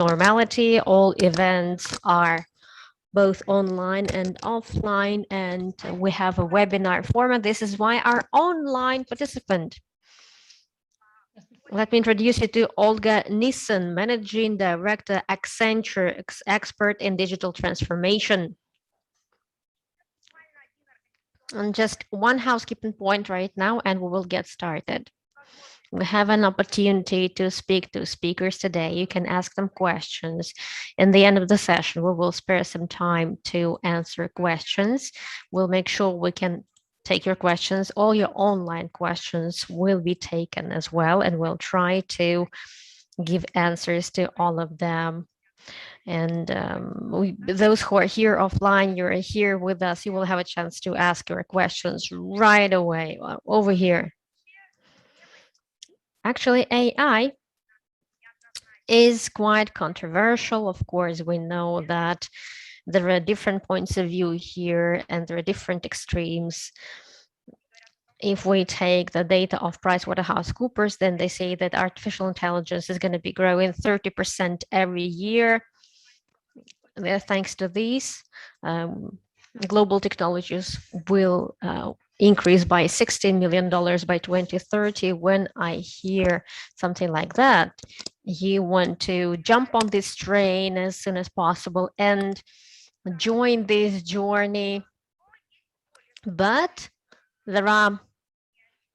normality. All events are both online and offline, and we have a webinar format. This is why our online participant. Let me introduce you to Olga Nissen, Managing Director, Accenture, expert in digital transformation. And just one housekeeping point right now, and we will get started. We have an opportunity to speak to speakers today. You can ask them questions. In the end of the session, we will spare some time to answer questions. We'll make sure we can take your questions. All your online questions will be taken as well, and we'll try to give answers to all of them. And those who are here offline, you're here with us, you will have a chance to ask your questions right away over here. Actually, AI is quite controversial. Of course, we know that there are different points of view here and there are different extremes. If we take the data of PricewaterhouseCoopers, then they say that artificial intelligence is going to be growing 30% every year. Thanks to these, global technologies will increase by $16 million by 2030. When I hear something like that, you want to jump on this train as soon as possible and join this journey. But there are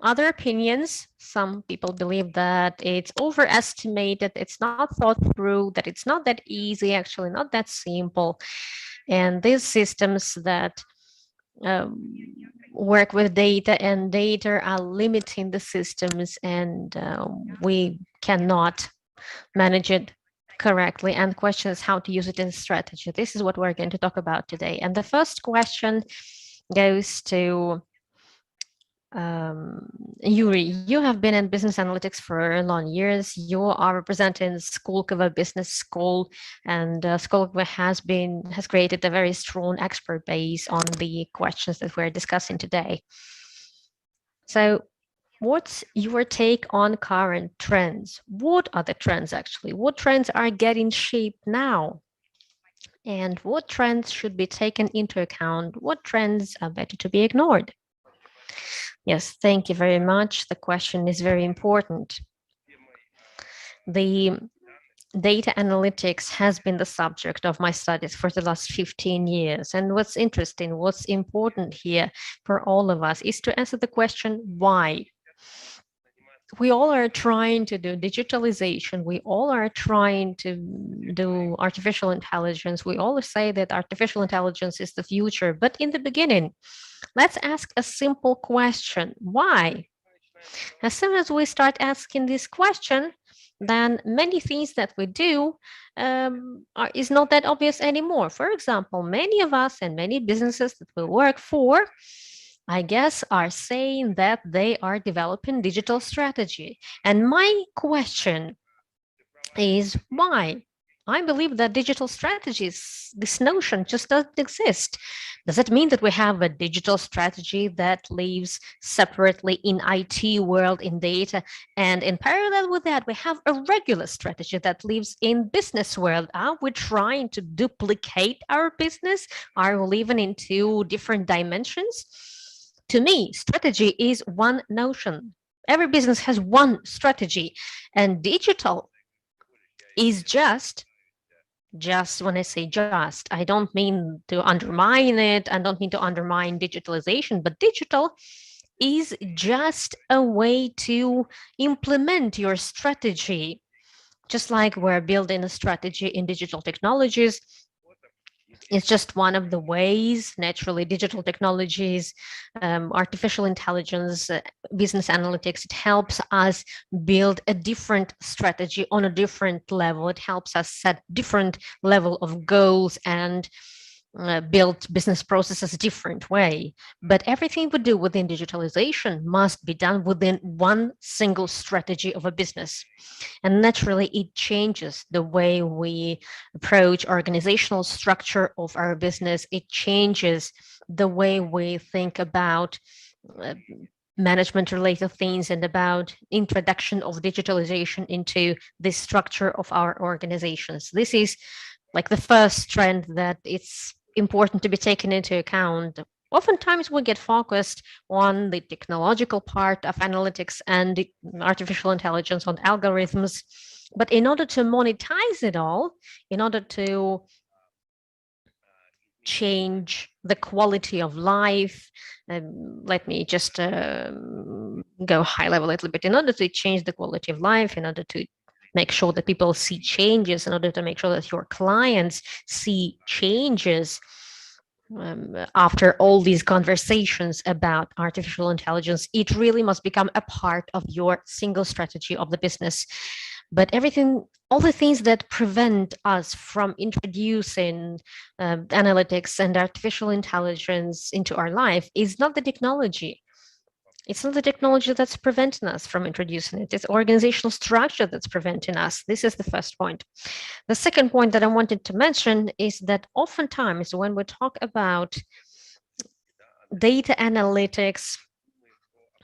other opinions. Some people believe that it's overestimated, it's not thought through, that it's not that easy, actually not that simple. And these systems that work with data and data are limiting the systems, and we cannot manage it correctly. And the question is how to use it in strategy. This is what we're going to talk about today. And the first question goes to Yuri. You have been in business analytics for long years. You are representing Skolkovo Business School, and Skolkovo has created a very strong expert base on the questions that we're discussing today. So what's your take on current trends? What are the trends actually? What trends are getting shaped now? And what trends should be taken into account? What trends are better to be ignored? Yes, thank you very much. The question is very important. The data analytics has been the subject of my studies for the last 15 years. And what's interesting, what's important here for all of us is to answer the question, why? We all are trying to do digitalization. We all are trying to do artificial intelligence. We all say that artificial intelligence is the future. But in the beginning, let's ask a simple question. Why? As soon as we start asking this question, then many things that we do is not that obvious anymore. For example, many of us and many businesses that we work for, I guess, are saying that they are developing digital strategy. And my question is why? I believe that digital strategies, this notion just doesn't exist. Does it mean that we have a digital strategy that lives separately in IT world, in data, and in parallel with that, we have a regular strategy that lives in business world? Are we trying to duplicate our business? Are we living in two different dimensions? To me, strategy is one notion. Every business has one strategy, and digital is just when I say just, I don't mean to undermine it. I don't mean to undermine digitalization, but digital is just a way to implement your strategy. Just like we're building a strategy in digital technologies, it's just one of the ways. Naturally, digital technologies, artificial intelligence, business analytics, it helps us build a different strategy on a different level. It helps us set different level of goals and build business processes a different way. But everything we do within digitalization must be done within one single strategy of a business. And naturally, it changes the way we approach organizational structure of our business. It changes the way we think about management related things and about introduction of digitalization into the structure of our organizations. This is like the first trend that it's important to be taken into account. Oftentimes we get focused on the technological part of analytics and artificial intelligence, on algorithms, but in order to monetize it all, in order to change the quality of life. Let me just go high level a little bit. In order to change the quality of life, in order to make sure that people see changes, in order to make sure that your clients see changes, after all these conversations about artificial intelligence, it really must become a part of your single strategy of the business. But everything, all the things that prevent us from introducing analytics and artificial intelligence into our life is not the technology. It's not the technology that's preventing us from introducing it. It's organizational structure that's preventing us. This is the first point. The second point that I wanted to mention is that oftentimes when we talk about data analytics,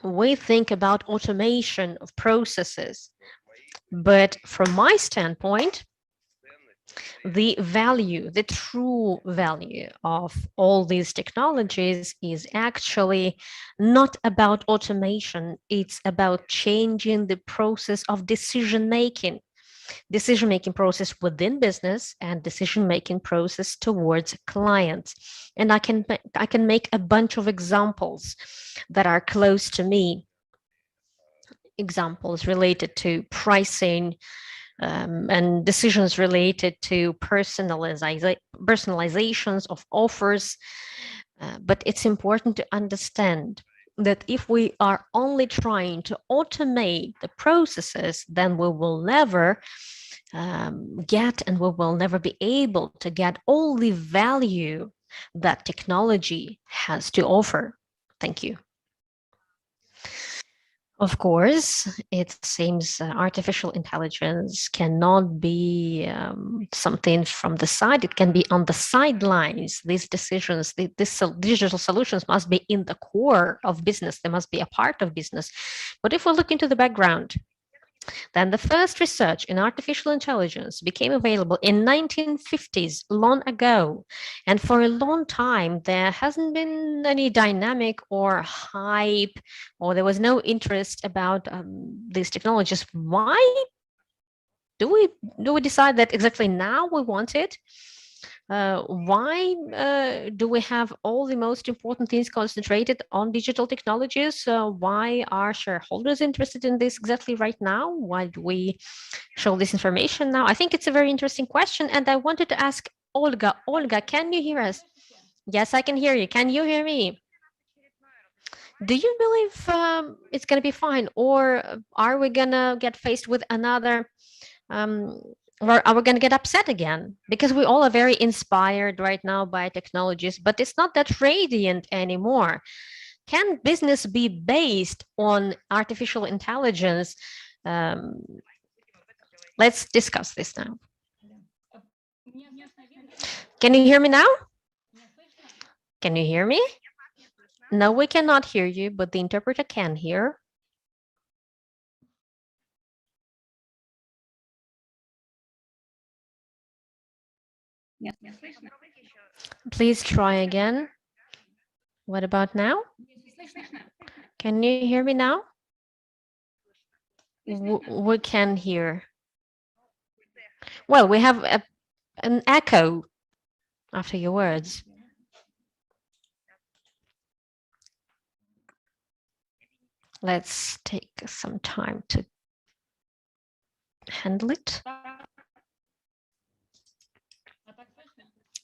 we think about automation of processes. But from my standpoint, the value, the true value of all these technologies is actually not about automation. It's about changing the process of decision-making process within business and decision-making process towards clients. And I can make a bunch of examples that are close to me. Examples related to pricing, and decisions related to personalizations of offers. But it's important to understand that if we are only trying to automate the processes, then we will never get, and we will never be able to get all the value that technology has to offer. Thank you. Of course, it seems artificial intelligence cannot be something from the side. It can be on the sidelines. These decisions, these digital solutions must be in the core of business. They must be a part of business. But if we look into the background, then the first research in artificial intelligence became available in 1950s, long ago. And for a long time, there hasn't been any dynamic or hype, or there was no interest about these technologies. Why do we decide that exactly now we want it? Why do we have all the most important things concentrated on digital technologies? Why are shareholders interested in this exactly right now? Why do we show this information now? I think it's a very interesting question, and I wanted to ask Olga. Olga, can you hear us? Yes, I can hear you. Can you hear me? Do you believe it's going to be fine, or are we going to get faced with another or are we going to get upset again? Because we all are very inspired right now by technologies, but it's not that radiant anymore. Can business be based on artificial intelligence? Let's discuss this now. Can you hear me now? Can you hear me? No, we cannot hear you, but the interpreter can hear. Please try again. What about now? Can you hear me now? We can hear. Well, we have an echo after your words. Let's take some time to handle it.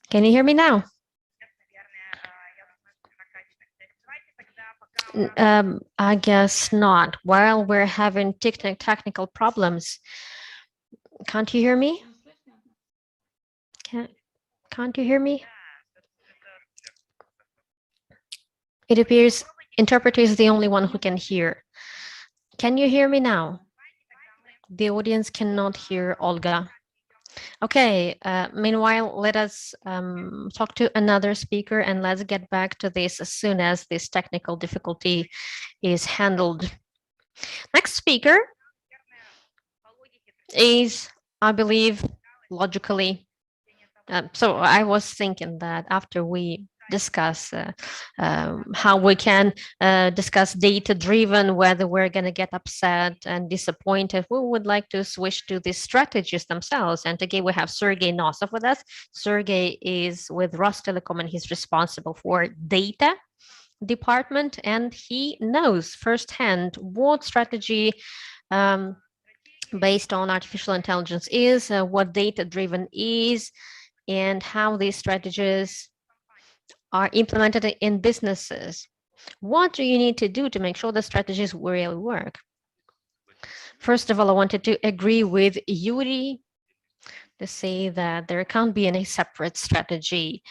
Can you hear me now? I guess not. While we're having technical problems, can't you hear me? Can't you hear me? It appears interpreter is the only one who can hear. Can you hear me now? The audience cannot hear Olga. Okay, meanwhile, let us talk to another speaker and let's get back to this as soon as this technical difficulty is handled. Next speaker is, I believe, logically. So I was thinking that after we discuss how we can discuss data-driven, whether we're going to get upset and disappointed, we would like to switch to the strategies themselves. And again, we have Sergey Nosov with us. Sergey is with Rostelecom and he's responsible for data department, and he knows firsthand what strategy based on artificial intelligence is, what data-driven is, and how these strategies are implemented in businesses. What do you need to do to make sure the strategies really work? First of all, I wanted to agree with Yuri to say that there can't be any separate strategy.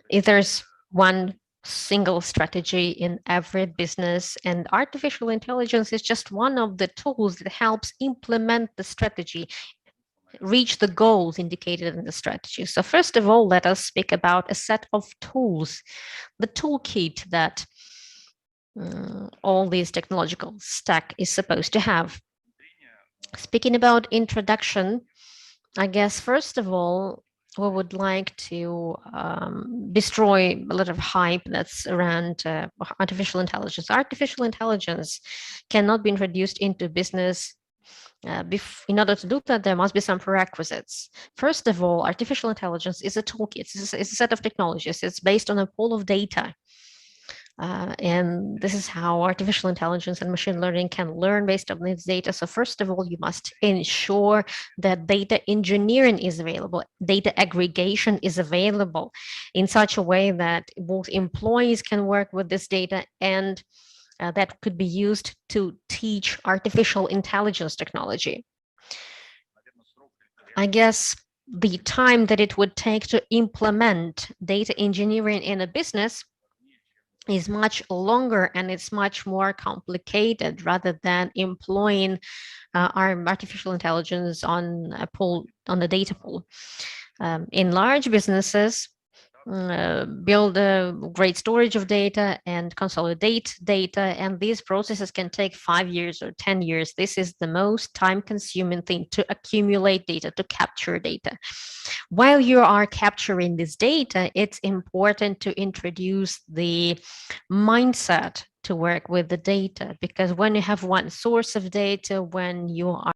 If there's one single strategy in every business, and artificial intelligence is just one of the tools that helps implement the strategy, reach the goals indicated in the strategy. So first of all, let us speak about a set of tools, the toolkit that all these technological stack is supposed to have. Speaking about introduction, I guess first of all, we would like to destroy a lot of hype that's around artificial intelligence. Artificial intelligence cannot be introduced into business. In order to do that, there must be some prerequisites. First of all, artificial intelligence is a toolkit. It's a set of technologies. It's based on a pool of data. And this is how artificial intelligence and machine learning can learn based on this data. So first of all, you must ensure that data engineering is available, data aggregation is available in such a way that both employees can work with this data and that could be used to teach artificial intelligence technology. I guess the time that it would take to implement data engineering in a business is much longer and it's much more complicated rather than employing our artificial intelligence on a data pool. In large businesses, build a great storage of data and consolidate data, and these processes can take 5 years or 10 years. This is the most time-consuming thing, to accumulate data, to capture data. While you are capturing this data, it's important to introduce the mindset to work with the data, because when you have one source of data, when you are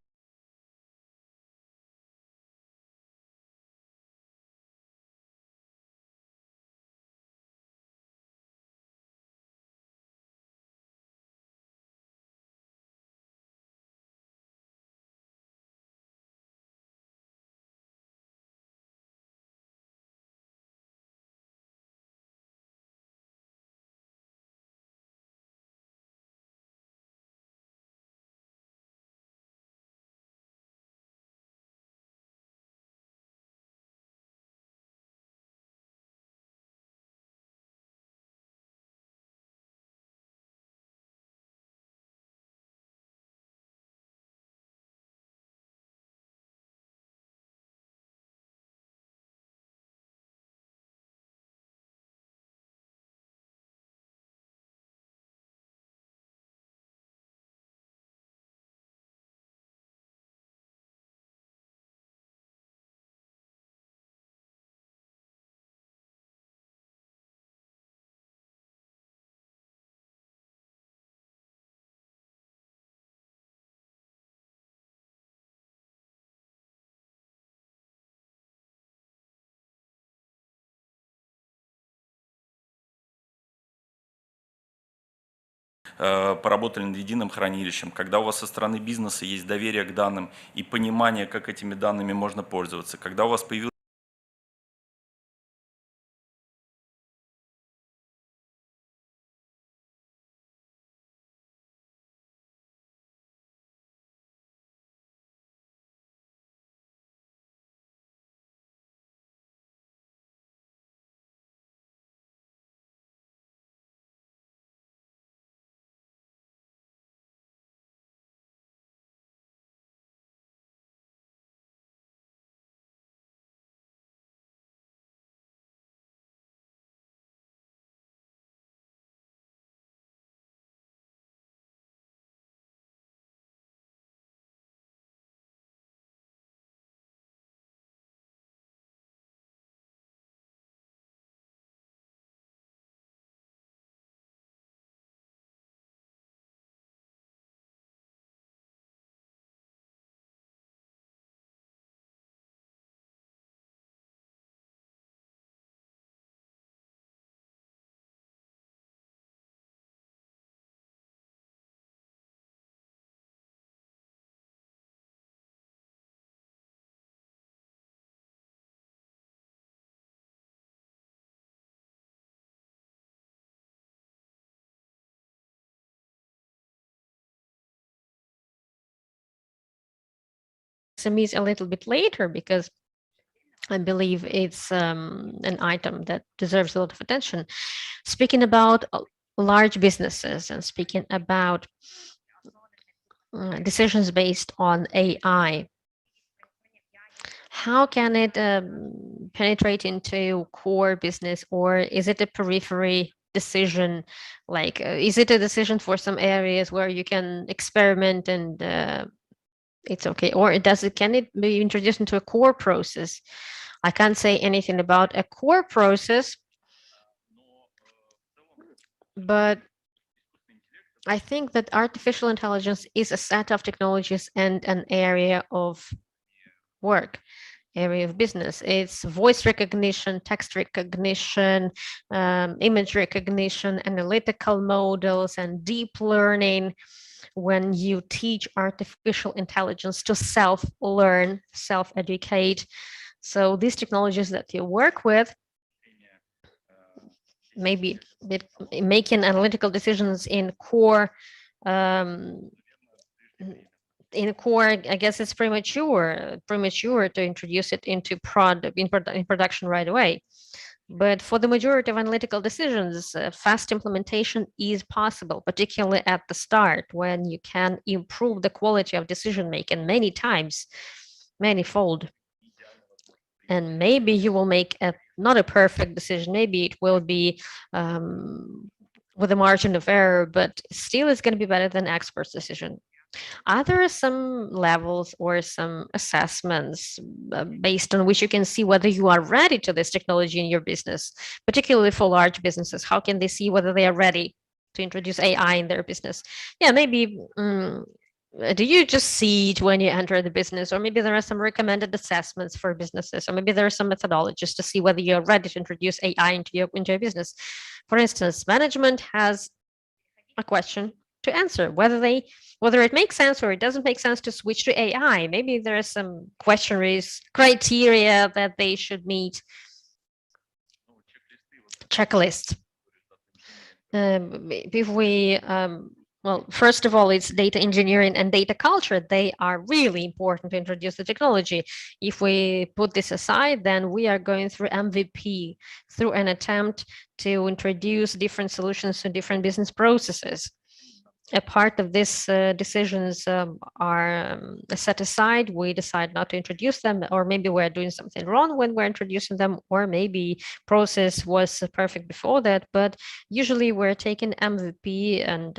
поработали над единым хранилищем, когда у вас со стороны бизнеса есть доверие к данным и понимание, как этими данными можно пользоваться, когда у вас появилась SMEs a little bit later because I believe it's an item that deserves a lot of attention. Speaking about large businesses and speaking about decisions based on AI, how can it penetrate into core business, or is it a periphery decision? Like, is it a decision for some areas where you can experiment and it's okay, or can it be introduced into a core process? I can't say anything about a core process, but I think that artificial intelligence is a set of technologies and an area of work, area of business. It's voice recognition, text recognition, image recognition, analytical models, and deep learning. When you teach artificial intelligence to self-learn, self-educate. So these technologies that you work with, maybe making analytical decisions um, in core, I guess it's premature to introduce it into production right away. But for the majority of analytical decisions, fast implementation is possible, particularly at the start when you can improve the quality of decision making many times, manifold. And maybe you will make not a perfect decision. Maybe it will be with a margin of error, but still it's going to be better than expert's decision. Are there some levels or some assessments based on which you can see whether you are ready to this technology in your business, particularly for large businesses? How can they see whether they are ready to introduce AI in their business? Yeah, maybe do you just see it when you enter the business, or maybe there are some recommended assessments for businesses, or maybe there are some methodologies to see whether you're ready to introduce AI into your business? For instance, management has a question to answer whether it makes sense or it doesn't make sense to switch to AI. Maybe there are some questionnaires, criteria that they should meet, checklist. If we well, first of all, it's data engineering and data culture. They are really important to introduce the technology. If we put this aside, then we are going through MVP, through an attempt to introduce different solutions to different business processes. A part of these decisions are set aside. We decide not to introduce them, or maybe we're doing something wrong when we're introducing them, or maybe process was perfect before that. But usually we're taking MVP, and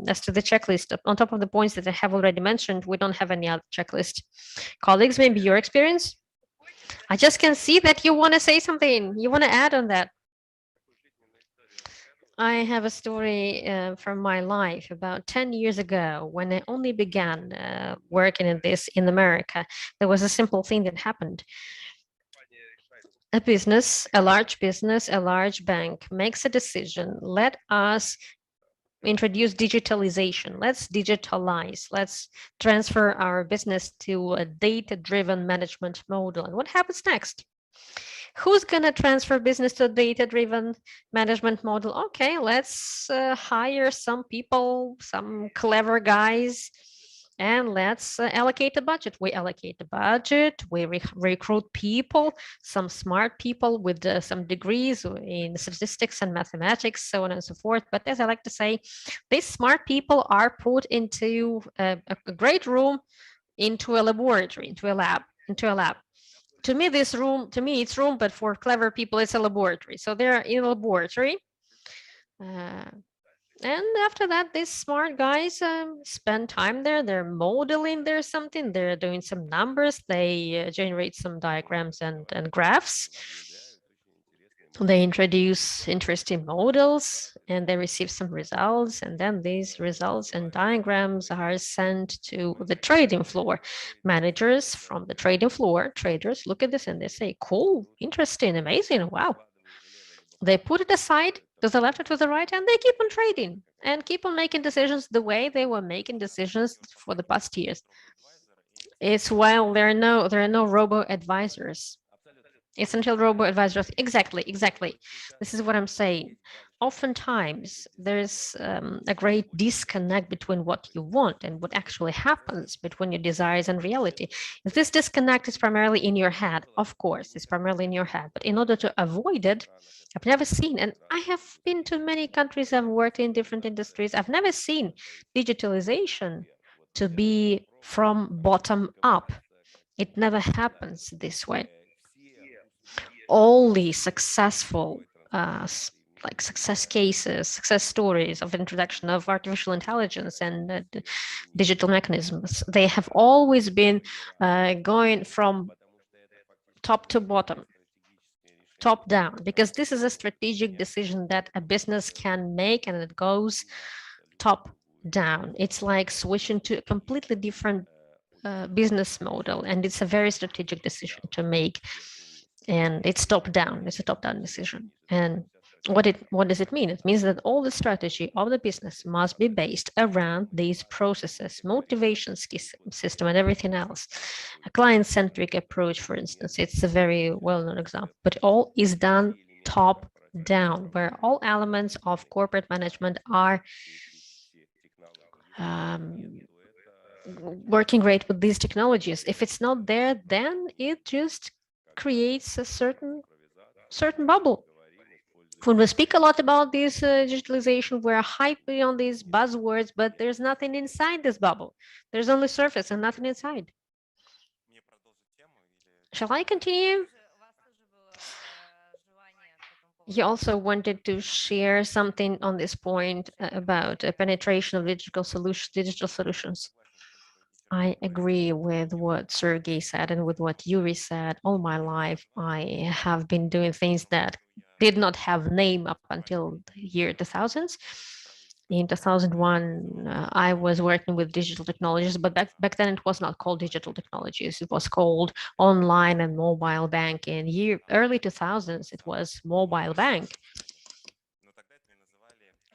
as to the checklist, on top of the points that I have already mentioned, we don't have any other checklist. Colleagues, maybe your experience? I just can see that you want to say something. You want to add on that. I have a story from my life about 10 years ago when I only began working in this in America. There was a simple thing that happened. A business, a large business, a large bank makes a decision. Let us introduce digitalization. Let's digitalize. Let's transfer our business to a data-driven management model. And what happens next? Who's going to transfer business to a data-driven management model? Okay, let's hire some people, some clever guys, and let's allocate the budget. We allocate the budget, we recruit people, some smart people with some degrees in statistics and mathematics, so on and so forth. But as I like to say, these smart people are put into a great room, into a laboratory, into a lab. To me, it's room, but for clever people, it's a laboratory. So they're in a laboratory. And after that, these smart guys spend time there. They're modeling there something. They're doing some numbers. They generate some diagrams and graphs. They introduce interesting models and they receive some results. And then these results and diagrams are sent to the trading floor. Managers from the trading floor, traders, look at this and they say, cool, interesting, amazing, wow. They put it aside to the left or to the right and they keep on trading and keep on making decisions the way they were making decisions for the past years. It's while there are no robo-advisors. It's until robo-advisors. Exactly. This is what I'm saying. oftentimes there's a great disconnect between what you want and what actually happens between your desires and reality. If this disconnect is primarily in your head, of course, it's primarily in your head, but in order to avoid it, I've never seen, and I have been to many countries, I've worked in different industries, I've never seen digitalization to be from bottom up. It never happens this way. All the successful like success cases, success stories of introduction of artificial intelligence and digital mechanisms, they have always been going from top to bottom, top down, because this is a strategic decision that a business can make, and it goes top down. It's like switching to a completely different business model, and it's a very strategic decision to make, and it's top down. It's a top down decision. And what does it mean? It means that all the strategy of the business must be based around these processes, motivation system, and everything else. A client-centric approach, for instance, it's a very well-known example, but all is done top down, where all elements of corporate management are working great with these technologies. If it's not there, then it just creates a certain bubble. When we speak a lot about this digitalization, we're hyping on these buzzwords, but there's nothing inside this bubble. There's only surface and nothing inside. Shall I continue? You also wanted to share something on this point about penetration of digital solutions. I agree with what Sergey said and with what Yuri said. All my life, I have been doing things that did not have name up until the year 2000s. In 2001, I was working with digital technologies, but back then it was not called digital technologies. It was called online and mobile banking. Early 2000s, it was mobile bank.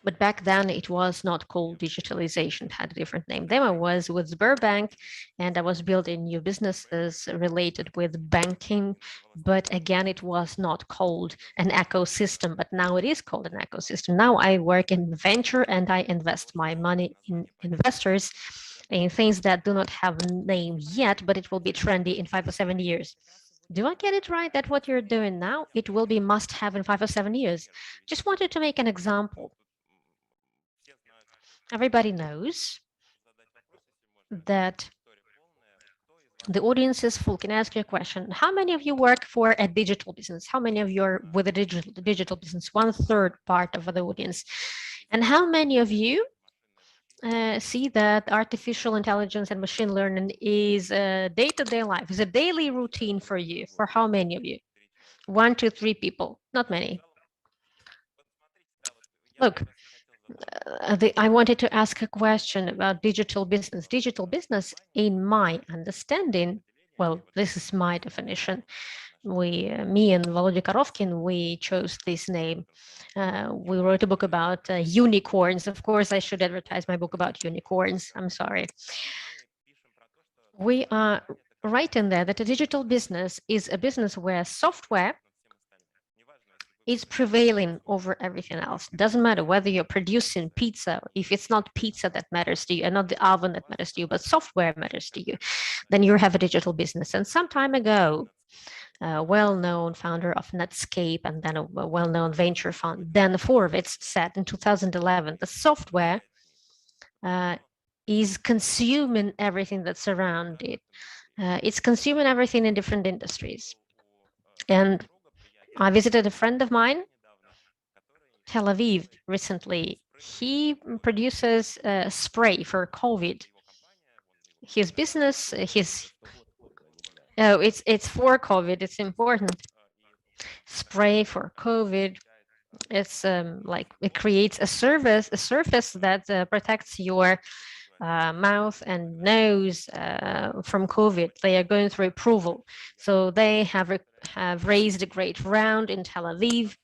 But back then it was not called digitalization, it had a different name. Then I was with Sberbank and I was building new businesses related with banking. But again, it was not called an ecosystem, but now it is called an ecosystem. Now I work in venture and I invest my money in investors in things that do not have a name yet, but it will be trendy in 5 or 7 years. Do I get it right that what you're doing now, it will be must have in 5 or 7 years? Just wanted to make an example. Everybody knows that the audience is full. Can I ask you a question? How many of you work for a digital business? How many of you are with a digital business? 1/3 part of the audience. And how many of you see that artificial intelligence and machine learning is a day-to-day life, is a daily routine for you? For how many of you? 1, 2, 3 people, not many. Look, I wanted to ask a question about digital business. Digital business, in my understanding, well, this is my definition. Me and Volodya Korovkin, we chose this name. We wrote a book about unicorns. Of course, I should advertise my book about unicorns. I'm sorry. We are writing there that a digital business is a business where software is prevailing over everything else. Doesn't matter whether you're producing pizza, if it's not pizza that matters to you and not the oven that matters to you, but software matters to you, then you have a digital business. And some time ago, a well-known founder of Netscape and then a well-known venture fund, Dan Horowitz, said in 2011, the software is consuming everything that's around it. It's consuming everything in different industries. And I visited a friend of mine, Tel Aviv, recently. He produces spray for COVID. His business, it's for COVID. It's important. Spray for COVID. It's like it creates a surface that protects your mouth and nose from COVID. They are going through approval. So they have raised a great round in Tel Aviv,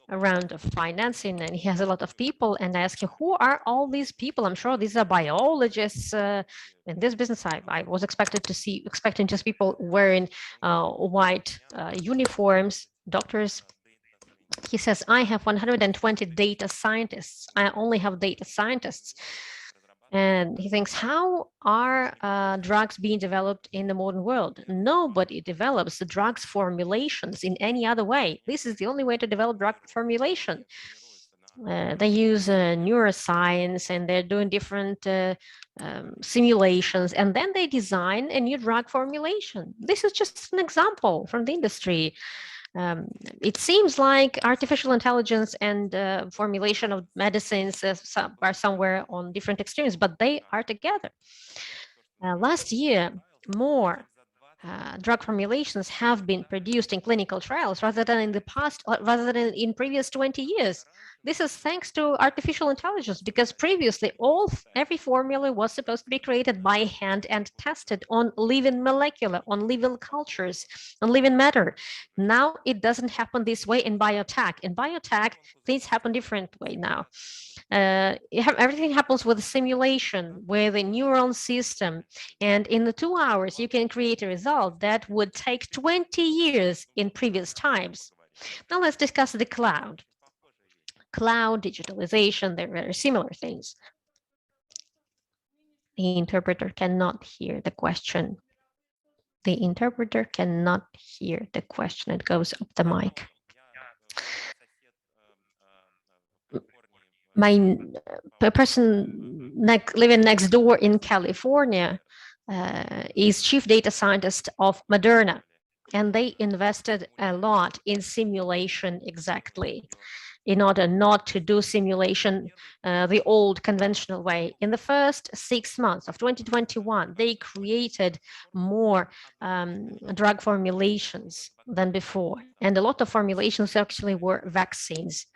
a round of financing, and he has a lot of people. And I asked him, who are all these people? I'm sure these are biologists. In this business, I was expecting to see people wearing white uniforms, doctors. He says, I have 120 data scientists. I only have data scientists. And he thinks, how are drugs being developed in the modern world? Nobody develops the drugs formulations in any other way. This is the only way to develop drug formulation. They use neuroscience and they're doing different simulations, and then they design a new drug formulation. This is just an example from the industry. Um, it seems like artificial intelligence and formulation of medicines are somewhere on different extremes, but they are together. Last year, more drug formulations have been produced in clinical trials rather than in the past, rather than in previous 20 years. This is thanks to artificial intelligence, because previously every formula was supposed to be created by hand and tested on living molecular, on living cultures, on living matter. Now it doesn't happen this way in biotech. In biotech, things happen different way now. Everything happens with simulation, with a neural system, and in the 2 hours, you can create a result that would take 20 years in previous times. Now let's discuss the cloud. Cloud, digitalization, they're very similar things. The interpreter cannot hear the question. The interpreter cannot hear the question. It goes up the mic. My person living next door in California is chief data scientist of Moderna, and they invested a lot in simulation exactly in order not to do simulation the old conventional way. In the first 6 months of 2021, they created more drug formulations than before. And a lot of formulations actually were vaccines.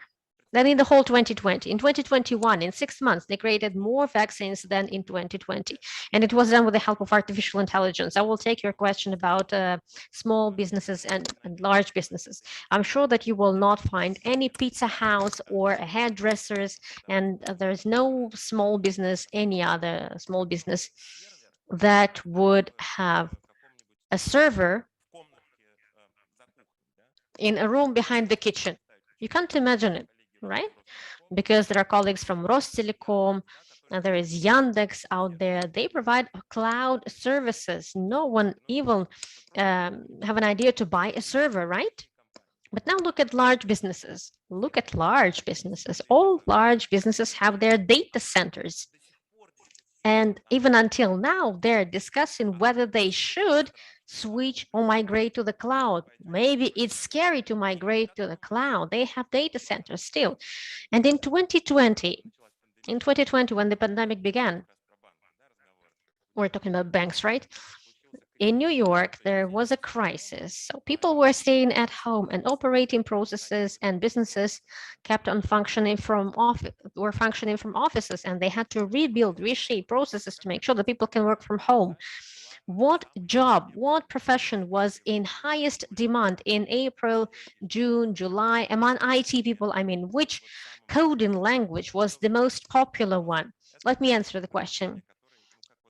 Then in the whole 2020, in 2021, in 6 months, they created more vaccines than in 2020. And it was done with the help of artificial intelligence. I will take your question about small businesses and large businesses. I'm sure that you will not find any pizza house or hairdressers, and there's no small business, any other small business that would have a server in a room behind the kitchen. You can't imagine it, right? Because there are colleagues from Rostelecom, and there is Yandex out there. They provide cloud services. No one even have an idea to buy a server, right? But now look at large businesses. Look at large businesses. All large businesses have their data centers. And even until now, they're discussing whether they should switch or migrate to the cloud. Maybe it's scary to migrate to the cloud. They have data centers still. And in 2020, when the pandemic began, we're talking about banks, right? In New York, there was a crisis. So people were staying at home, and operating processes and businesses kept on functioning from offices, and they had to rebuild, reshape processes to make sure that people can work from home. What job, what profession was in highest demand in April, June, July among IT people? I mean, which coding language was the most popular one? Let me answer the question.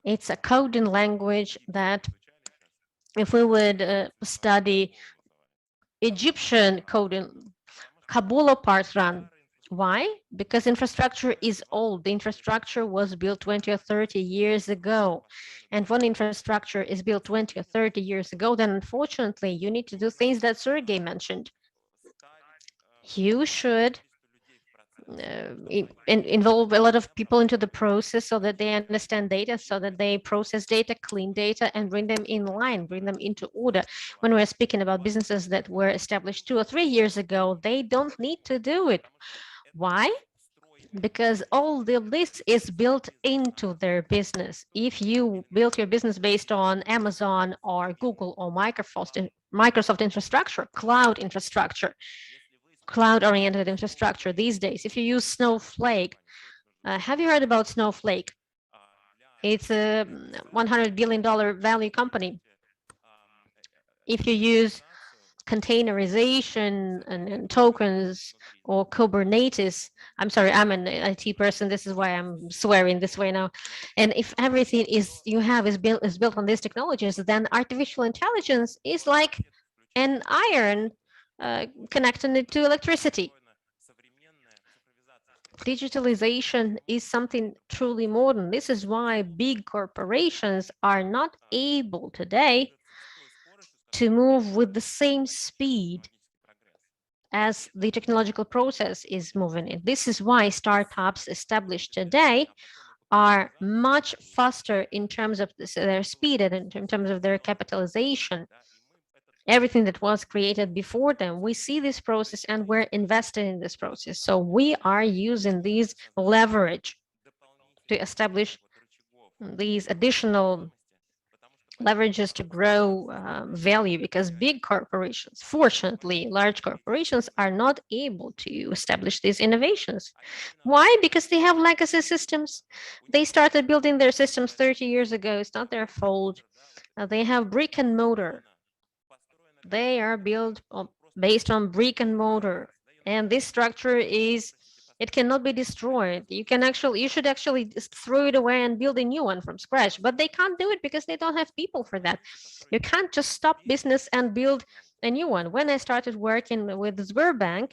It's a coding language that, if we would study Egyptian coding, Kabula parts run. Why? Because infrastructure is old. The infrastructure was built 20 or 30 years ago. And when infrastructure is built 20 or 30 years ago, then unfortunately you need to do things that Sergey mentioned. You should involve a lot of people into the process so that they understand data, so that they process data, clean data, and bring them in line, bring them into order. When we're speaking about businesses that were established 2 or 3 years ago, they don't need to do it. Why? Because all of this is built into their business. If you build your business based on Amazon or Google or Microsoft infrastructure, cloud infrastructure, cloud-oriented infrastructure these days. If you use Snowflake, have you heard about Snowflake? It's a $100 billion value company. If you use containerization and tokens or Kubernetes, I'm sorry, I'm an IT person. This is why I'm swearing this way now. And if everything you have is built on these technologies, then artificial intelligence is like an iron connecting it to electricity. Digitalization is something truly modern. This is why big corporations are not able today to move with the same speed as the technological process is moving in. This is why startups established today are much faster in terms of their speed and in terms of their capitalization. Everything that was created before them, we see this process and we're invested in this process. So we are using these leverage to establish these additional leverages to grow value, because big corporations, fortunately, large corporations are not able to establish these innovations. Why? Because they have legacy systems. They started building their systems 30 years ago. It's not their fault. They have brick and mortar. They are built based on brick and mortar, and this structure is, it cannot be destroyed. You should actually just throw it away and build a new one from scratch, but they can't do it because they don't have people for that. You can't just stop business and build a new one. When I started working with Sberbank,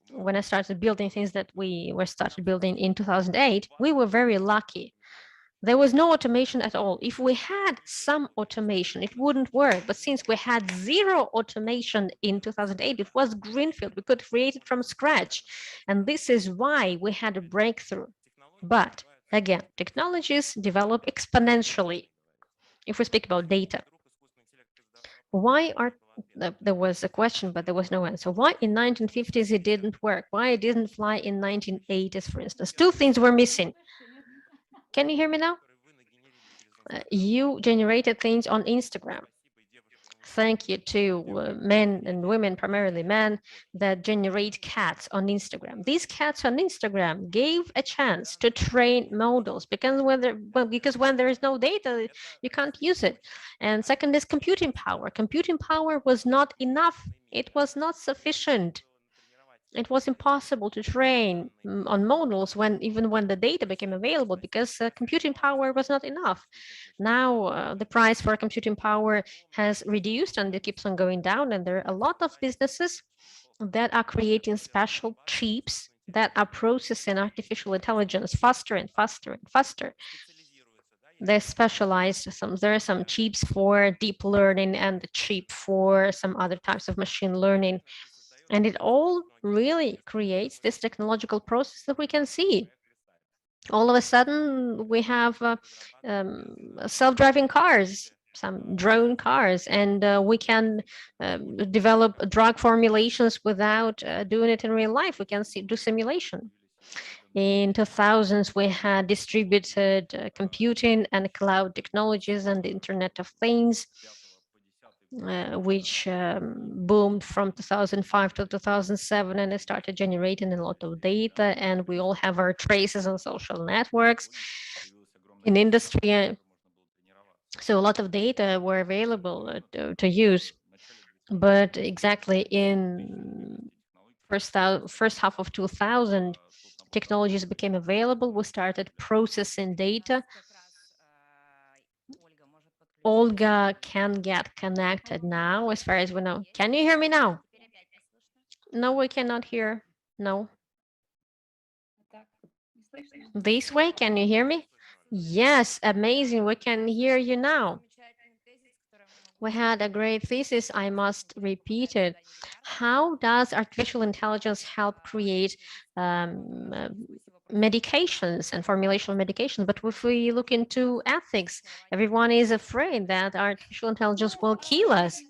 when I started building things that we were started building in 2008, we were very lucky. There was no automation at all. If we had some automation, it wouldn't work. But since we had zero automation in 2008, it was greenfield. We could create it from scratch. And this is why we had a breakthrough. But again, technologies develop exponentially. If we speak about data, why are there was a question, but there was no answer. Why in 1950s it didn't work? Why it didn't fly in 1980s, for instance? Two things were missing. Can you hear me now? You generated things on Instagram. Thank you to men and women, primarily men, that generate cats on Instagram. These cats on Instagram gave a chance to train models, because when there is no data, you can't use it. And second is computing power. Computing power was not enough. It was not sufficient. It was impossible to train on models even when the data became available, because computing power was not enough. Now the price for computing power has reduced and it keeps on going down, and there are a lot of businesses that are creating special chips that are processing artificial intelligence faster and faster and faster. They're specialized. There are some chips for deep learning and the chip for some other types of machine learning. And it all really creates this technological process that we can see. All of a sudden, we have self-driving cars, some drone cars, and we can develop drug formulations without doing it in real life. We can do simulation. In 2000s, we had distributed computing and cloud technologies and the Internet of Things, which boomed from 2005 to 2007, and it started generating a lot of data, and we all have our traces on social networks in industry. So a lot of data were available to use. But exactly in first half of 2000, technologies became available. We started processing data. Olga can get connected now, as far as we know. Can you hear me now? No, we cannot hear. No. This way, can you hear me? Yes, amazing. We can hear you now. We had a great thesis. I must repeat it. How does artificial intelligence help create medications and formulation of medications? But if we look into ethics, everyone is afraid that artificial intelligence will kill us.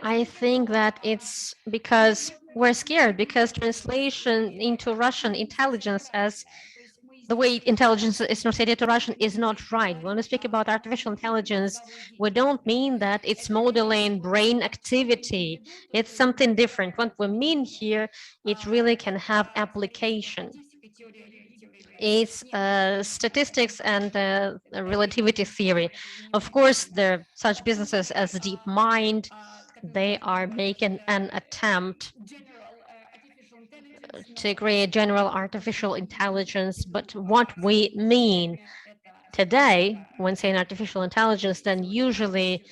I think that it's because we're scared, because translation into Russian intelligence as the way intelligence is translated to Russian is not right. When we speak about artificial intelligence, we don't mean that it's modeling brain activity. It's something different. What we mean here, it really can have application. It's statistics and relativity theory. Of course, there are such businesses as DeepMind. They are making an attempt to create general artificial intelligence. But what we mean today when saying artificial intelligence, then usually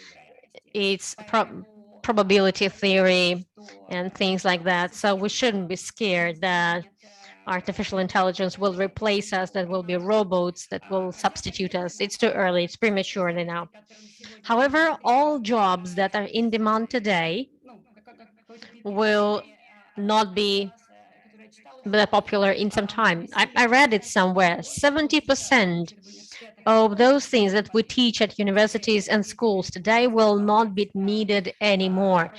it's probability theory and things like that. So we shouldn't be scared that artificial intelligence will replace us, that will be robots that will substitute us. It's too early, it's premature now. However, all jobs that are in demand today will not be that popular in some time. I read it somewhere. 70% of those things that we teach at universities and schools today will not be needed anymore.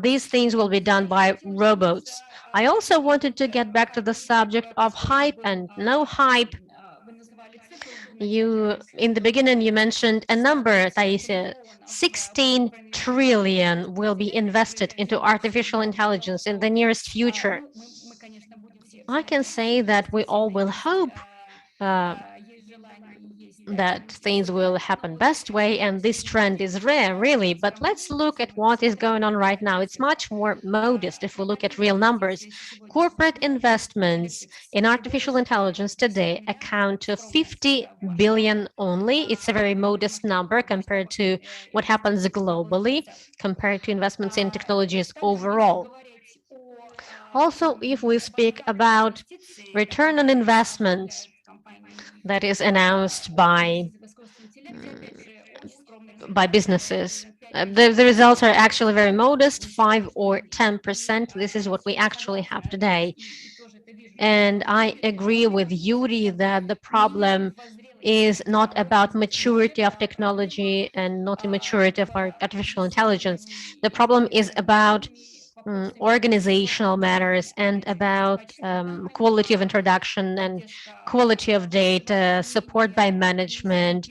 These things will be done by robots. I also wanted to get back to the subject of hype and no hype. You, in the beginning, you mentioned a number, Taisia. 16 trillion will be invested into artificial intelligence in the nearest future. I can say that we all will hope uh, that things will happen best way, and this trend is rare, really. But let's look at what is going on right now. It's much more modest if we look at real numbers. Corporate investments in artificial intelligence today account to 50 billion only. It's a very modest number compared to what happens globally, compared to investments in technologies overall. Also, if we speak about return on investment that is announced by businesses, the results are actually very modest, 5 or 10%. This is what we actually have today. And I agree with Yuri that the problem is not about maturity of technology and not immaturity of artificial intelligence. The problem is about organizational matters and about quality of introduction and quality of data, support by management,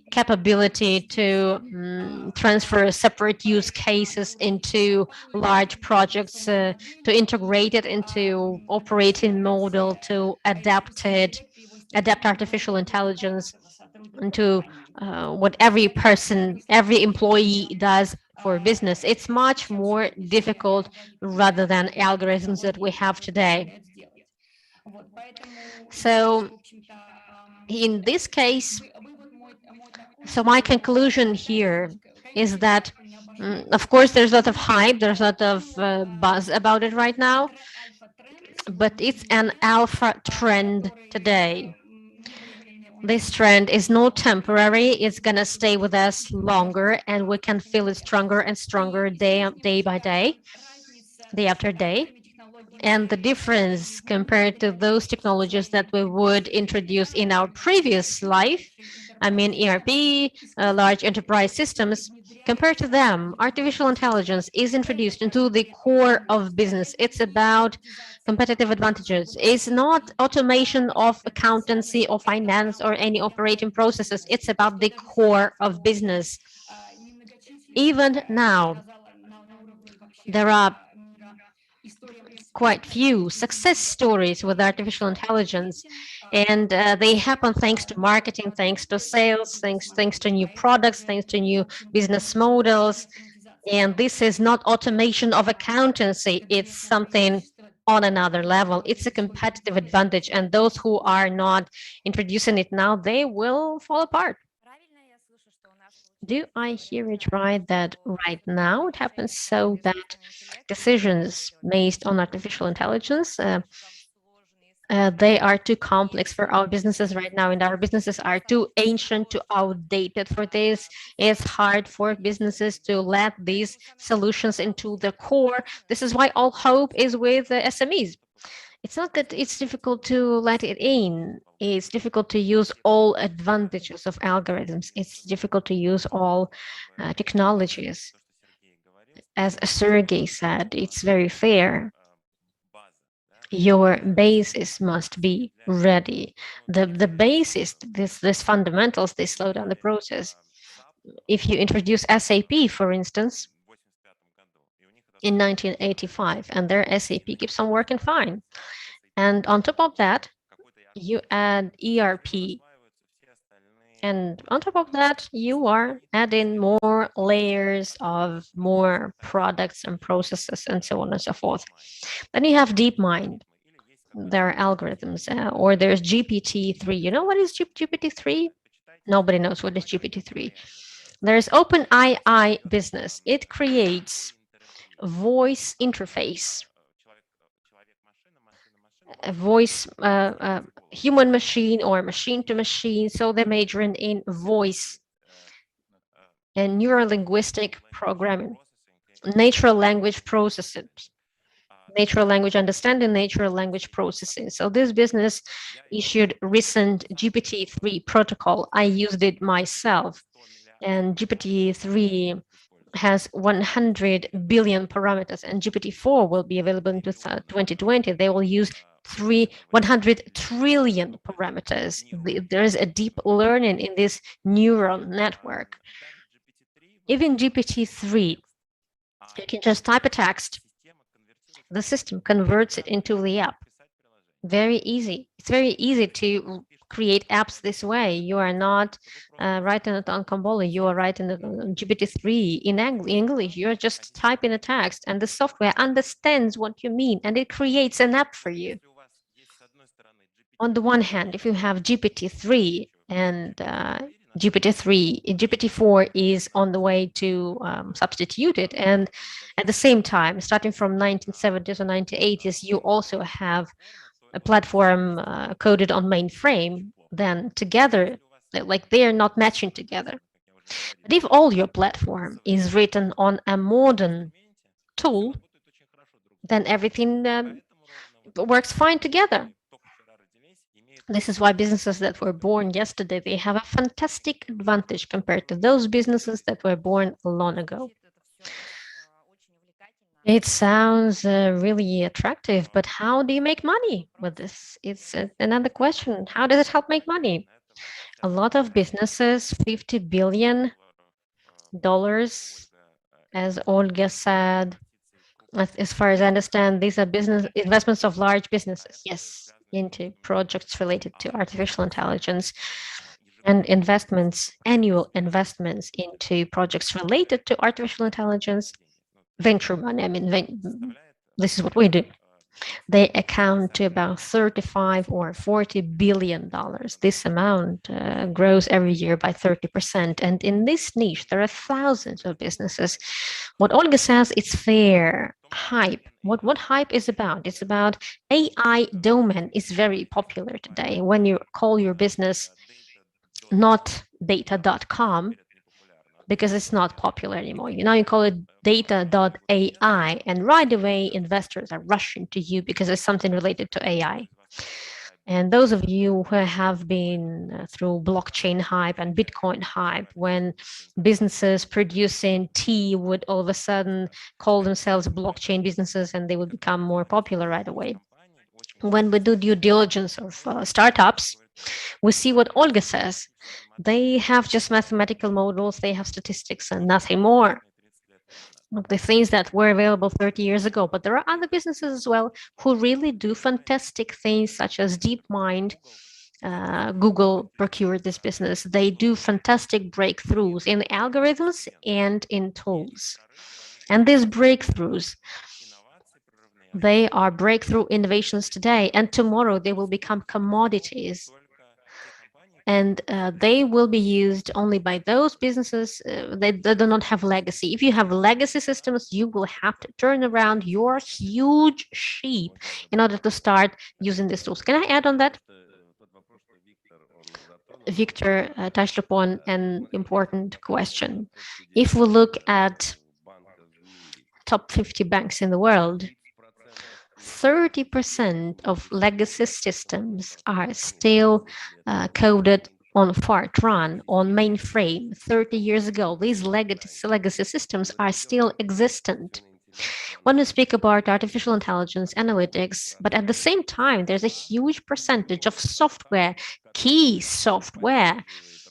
capability to transfer separate use cases into large projects, to integrate it into operating model, to adapt artificial intelligence into what every person, every employee does for business. It's much more difficult rather than algorithms that we have today. So in this case, so my conclusion here is that, of course, there's a lot of hype, there's a lot of buzz about it right now, but it's an alpha trend today. This trend is not temporary, it's going to stay with us longer, and we can feel it stronger and stronger day by day, day after day. And the difference compared to those technologies that we would introduce in our previous life, I mean ERP, large enterprise systems, compared to them, artificial intelligence is introduced into the core of business. It's about competitive advantages. It's not automation of accountancy or finance or any operating processes. It's about the core of business. Even now, there are quite few success stories with artificial intelligence, and they happen thanks to marketing, thanks to sales, thanks to new products, thanks to new business models. And this is not automation of accountancy, it's something on another level. It's a competitive advantage, and those who are not introducing it now, they will fall apart. Do I hear it right that right now it happens so that decisions based on artificial intelligence, they are too complex for our businesses right now, and our businesses are too ancient, too outdated for this. It's hard for businesses to let these solutions into the core. This is why all hope is with the SMEs. It's not that it's difficult to let it in. It's difficult to use all advantages of algorithms. It's difficult to use all technologies. As Sergey said, it's very fair. Your basis must be ready. The basis, this fundamentals, they slow down the process. If you introduce SAP, for instance, in 1985, and their SAP keeps on working fine. And on top of that, you add ERP. And on top of that, you are adding more layers of more products and processes and so on and so forth. Then you have DeepMind. There are algorithms, or there's GPT-3. You know what is GPT-3? Nobody knows what is GPT-3. There's OpenAI business. It creates voice interface, a voice, human machine or machine to machine. So they're majoring in voice and neuro-linguistic programming, natural language processing, natural language understanding, natural language processing. So this business issued recent GPT-3 protocol. I used it myself, and GPT-3 has 100 billion parameters, and GPT-4 will be available in 2020. They will use 100 trillion parameters. There is a deep learning in this neural network. Even GPT-3, you can just type a text, the system converts it into the app. Very easy. It's very easy to create apps this way. You are not writing it on Kamboli. You are writing it on GPT-3 in English. You're just typing a text, and the software understands what you mean, and it creates an app for you. On the one hand, if you have GPT-3 and GPT-4 is on the way to substitute it, and at the same time, starting from 1970s or 1980s, you also have a platform coded on mainframe, then together, like they are not matching together. But if all your platform is written on a modern tool, then everything works fine together. This is why businesses that were born yesterday, they have a fantastic advantage compared to those businesses that were born long ago. It sounds really attractive, but how do you make money with this? It's another question. How does it help make money? A lot of businesses, $50 billion, as Olga said. As far as I understand, these are business investments of large businesses, yes, into projects related to artificial intelligence and investments, annual investments into projects related to artificial intelligence, venture money. I mean, this is what we do. They account to about 35 or 40 billion dollars. This amount grows every year by 30%. And in this niche, there are thousands of businesses. What Olga says, it's fair hype. What hype is about? It's about AI domain is very popular today. When you call your business not data.com, because it's not popular anymore. Now you call it data.ai, and right away investors are rushing to you because it's something related to AI. And those of you who have been through blockchain hype and Bitcoin hype, when businesses producing tea would all of a sudden call themselves blockchain businesses and they would become more popular right away. When we do due diligence of startups, we see what Olga says. They have just mathematical models, they have statistics and nothing more. The things that were available 30 years ago. But there are other businesses as well who really do fantastic things, such as DeepMind. Google procured this business. They do fantastic breakthroughs in algorithms and in tools. And these breakthroughs, they are breakthrough innovations today, and tomorrow they will become commodities. And they will be used only by those businesses that do not have legacy. If you have legacy systems, you will have to turn around your huge sheep in order to start using these tools. Can I add on that? Victor touched upon an important question. If we look at top 50 banks in the world, 30% of legacy systems are still coded on Fortran, on mainframe. 30 years ago, these legacy systems are still existent. When we speak about artificial intelligence analytics, but at the same time, there's a huge percentage of software, key software,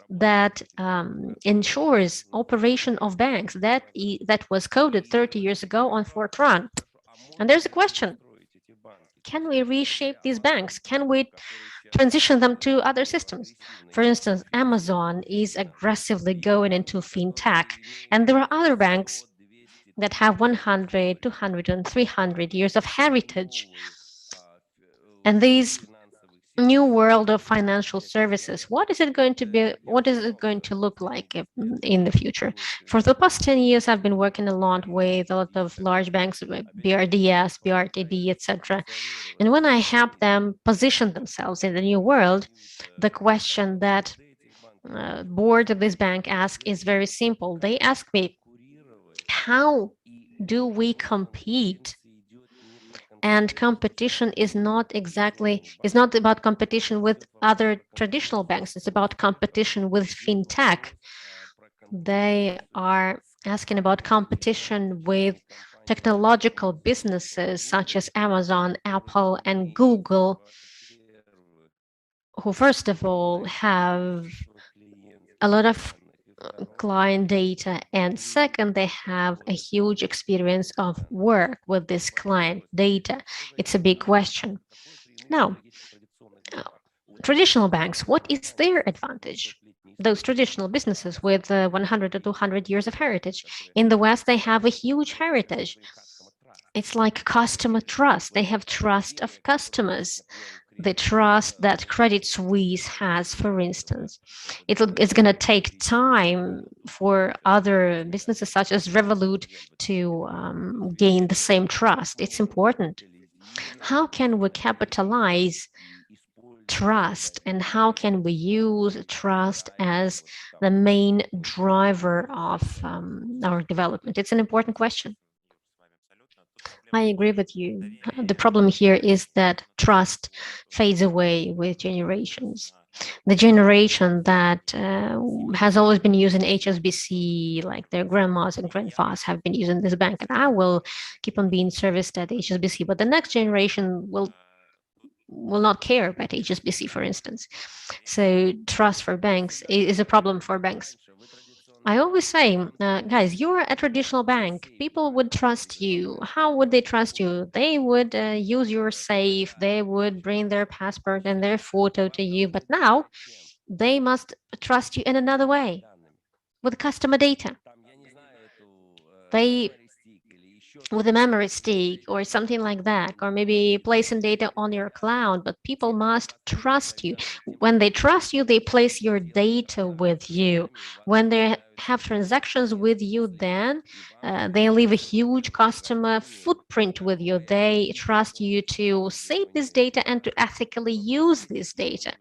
that ensures operation of banks that was coded 30 years ago on Fortran. And there's a question: can we reshape these banks? Can we transition them to other systems? For instance, Amazon is aggressively going into fintech, and there are other banks that have 100, 200, and 300 years of heritage. And these new world of financial services. What is it going to be? What is it going to look like in the future? For the past 10 years, I've been working a lot with a lot of large banks, BRDS, BRTD, etc. And when I help them position themselves in the new world, the question that board of this bank ask is very simple. They ask me, how do we compete? And competition is not about competition with other traditional banks, it's about competition with fintech. They are asking about competition with technological businesses such as Amazon, Apple, and Google, who first of all have a lot of client data, and second, they have a huge experience of work with this client data. It's a big question. Now, uh, traditional banks, what is their advantage? Those traditional businesses with 100 to 200 years of heritage. In the West, they have a huge heritage. It's like customer trust. They have trust of customers, the trust that Credit Suisse has, for instance. It's going to take time for other businesses such as Revolut to gain the same trust. It's important. How can we capitalize trust and how can we use trust as the main driver of our development? It's an important question. I agree with you. The problem here is that trust fades away with generations. The generation that has always been using HSBC, like their grandmas and grandfathers have been using this bank, and I will keep on being serviced at HSBC. But the next generation will not care about HSBC, for instance. So trust for banks is a problem for banks. I always say, guys, you're a traditional bank. People would trust you. How would they trust you? They would use your safe. They would bring their passport and their photo to you. But now they must trust you in another way with customer data. They with a memory stick or something like that, or maybe placing data on your cloud, but people must trust you. When they trust you, they place your data with you. When they have transactions with you, then they leave a huge customer footprint with you. They trust you to save this data and to ethically use this data.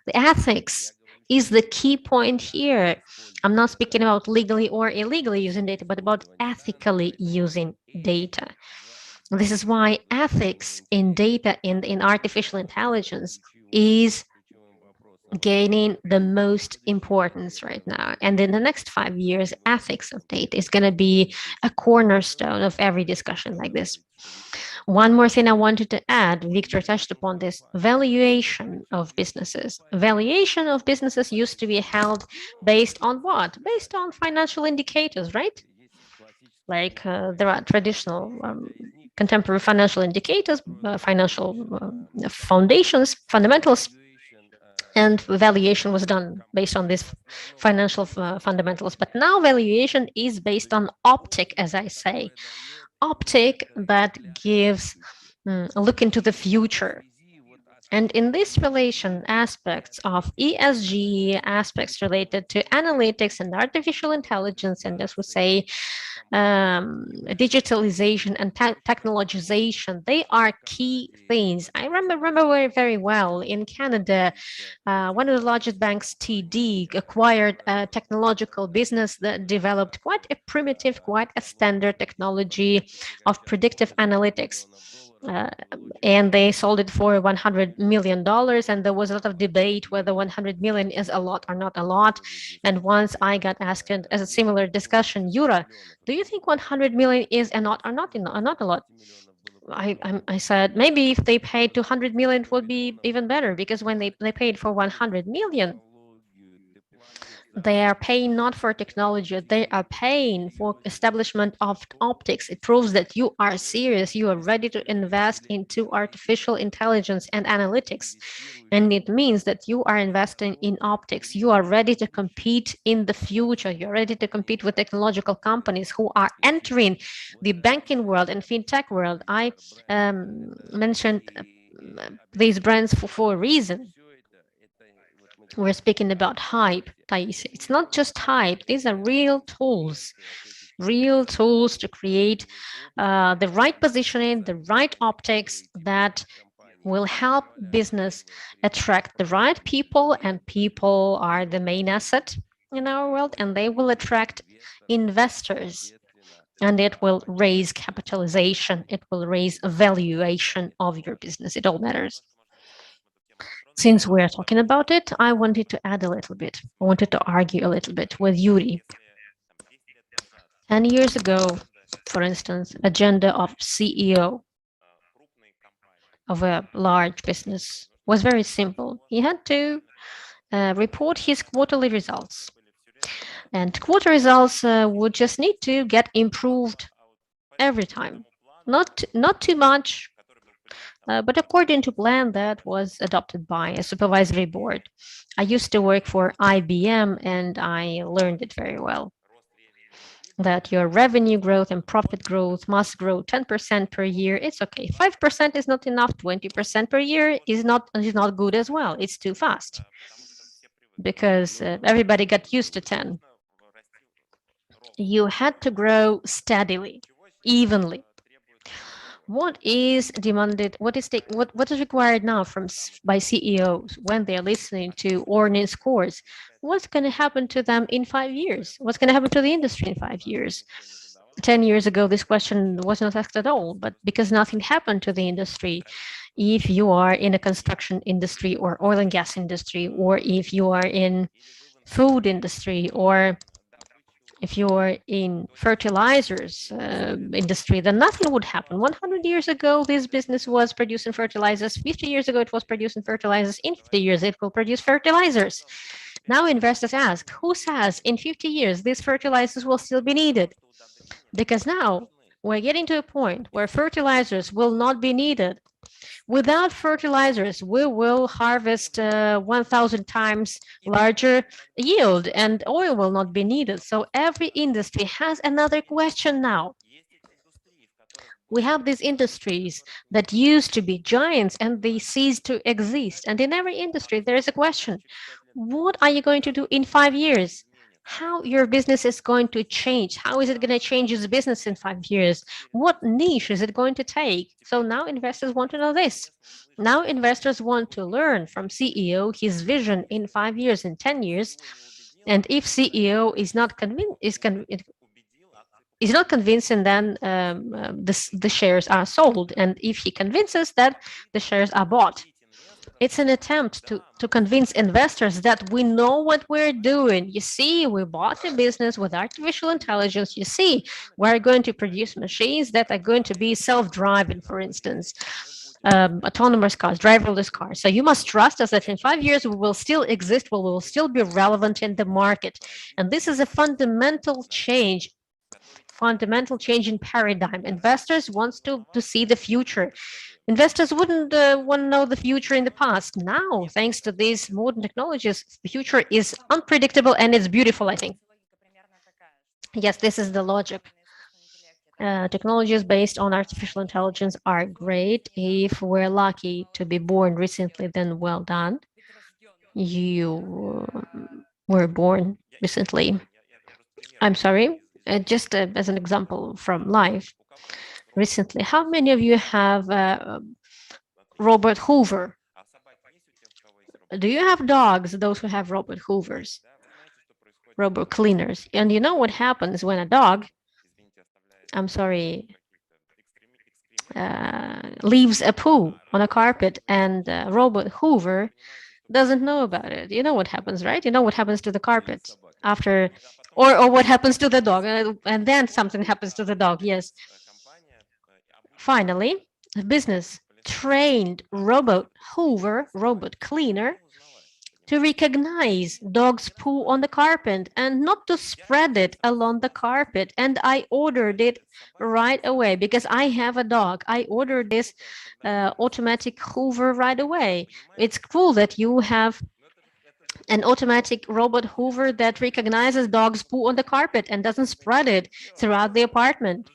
The ethics is the key point here. I'm not speaking about legally or illegally using data, but about ethically using data. This is why ethics in data and in artificial intelligence is gaining the most importance right now. And in the next 5 years, ethics of data is going to be a cornerstone of every discussion like this. One more thing I wanted to add, Victor touched upon this, valuation of businesses. Valuation of businesses used to be held based on what? Based on financial indicators, right? Like there are traditional contemporary financial indicators, financial foundations, fundamentals, and valuation was done based on these financial fundamentals. But now valuation is based on optic, as I say, optic that gives a look into the future. And in this relation, aspects of ESG, aspects related to analytics and artificial intelligence, and as we say, digitalization and technologization, they are key things. I remember very, very well in Canada, one of the largest banks, TD, acquired a technological business that developed quite a primitive, quite a standard technology of predictive analytics. Uh, and they sold it for $100 million, and there was a lot of debate whether 100 million is a lot or not a lot. And once I got asked as a similar discussion, Yura, do you think 100 million is a lot or not a lot? I said maybe if they paid 200 million it would be even better, because when they paid for 100 million, they are paying not for technology, they are paying for establishment of optics. It proves that you are serious, you are ready to invest into artificial intelligence and analytics. And it means that you are investing in optics. You are ready to compete in the future. You're ready to compete with technological companies who are entering the banking world and fintech world. I mentioned these brands for a reason. We're speaking about hype, Thais. It's not just hype. These are real tools to create the right positioning, the right optics that will help business attract the right people, and people are the main asset in our world, and they will attract investors, and it will raise capitalization, it will raise a valuation of your business. It all matters. Since we're talking about it, I wanted to add a little bit. I wanted to argue a little bit with Yuri. 10 years ago, for instance, agenda of CEO of a large business was very simple. He had to report his quarterly results. And quarter results would just need to get improved every time. Not too much, but according to plan that was adopted by a supervisory board. I used to work for IBM and I learned it very well. That your revenue growth and profit growth must grow 10% per year. It's okay. 5% is not enough. 20% per year is not good as well. It's too fast because everybody got used to 10. You had to grow steadily, evenly. What is demanded? What is required now by CEOs when they are listening to earnings scores? What's going to happen to them in 5 years? What's going to happen to the industry in 5 years? 10 years ago, this question was not asked at all, but because nothing happened to the industry, if you are in a construction industry or oil and gas industry, or if you are in food industry, or if you're in fertilizers industry, then nothing would happen. 100 years ago, this business was producing fertilizers. 50 years ago, it was producing fertilizers. In 50 years, it will produce fertilizers. Now investors ask, who says in 50 years these fertilizers will still be needed? Because now we're getting to a point where fertilizers will not be needed. Without fertilizers, we will harvest 1,000 times larger yield and oil will not be needed. So every industry has another question now. We have these industries that used to be giants and they ceased to exist. And in every industry, there is a question. What are you going to do in 5 years? How your business is going to change? How is it going to change its business in 5 years? What niche is it going to take? So now investors want to know this. Now investors want to learn from CEO his vision in 5 years, in 10 years. And if CEO is not convincing, then the shares are sold. And if he convinces that, the shares are bought. It's an attempt to convince investors that we know what we're doing. You see, we bought a business with artificial intelligence. You see, we're going to produce machines that are going to be self-driving, for instance, autonomous cars, driverless cars. So you must trust us that in 5 years we will still exist, we will still be relevant in the market. And this is a fundamental change in paradigm. Investors want to see the future. Investors wouldn't want to know the future in the past. Now, thanks to these modern technologies, the future is unpredictable and it's beautiful, I think. Yes, this is the logic. Technologies based on artificial intelligence are great. If we're lucky to be born recently, then well done. You were born recently. I'm sorry, just as an example from life. Recently, how many of you have Robert Hoover? Do you have dogs, those who have Robert Hoovers, robot cleaners? And you know what happens when a dog, I'm sorry, leaves a poo on a carpet and robot Hoover doesn't know about it? You know what happens, right? You know what happens to the carpet after, or what happens to the dog, and then something happens to the dog, yes. Finally, a business trained robot Hoover, robot cleaner, to recognize dog's poo on the carpet and not to spread it along the carpet. And I ordered it right away because I have a dog. I ordered this automatic Hoover right away. It's cool that you have an automatic robot Hoover that recognizes dog's poo on the carpet and doesn't spread it throughout the apartment.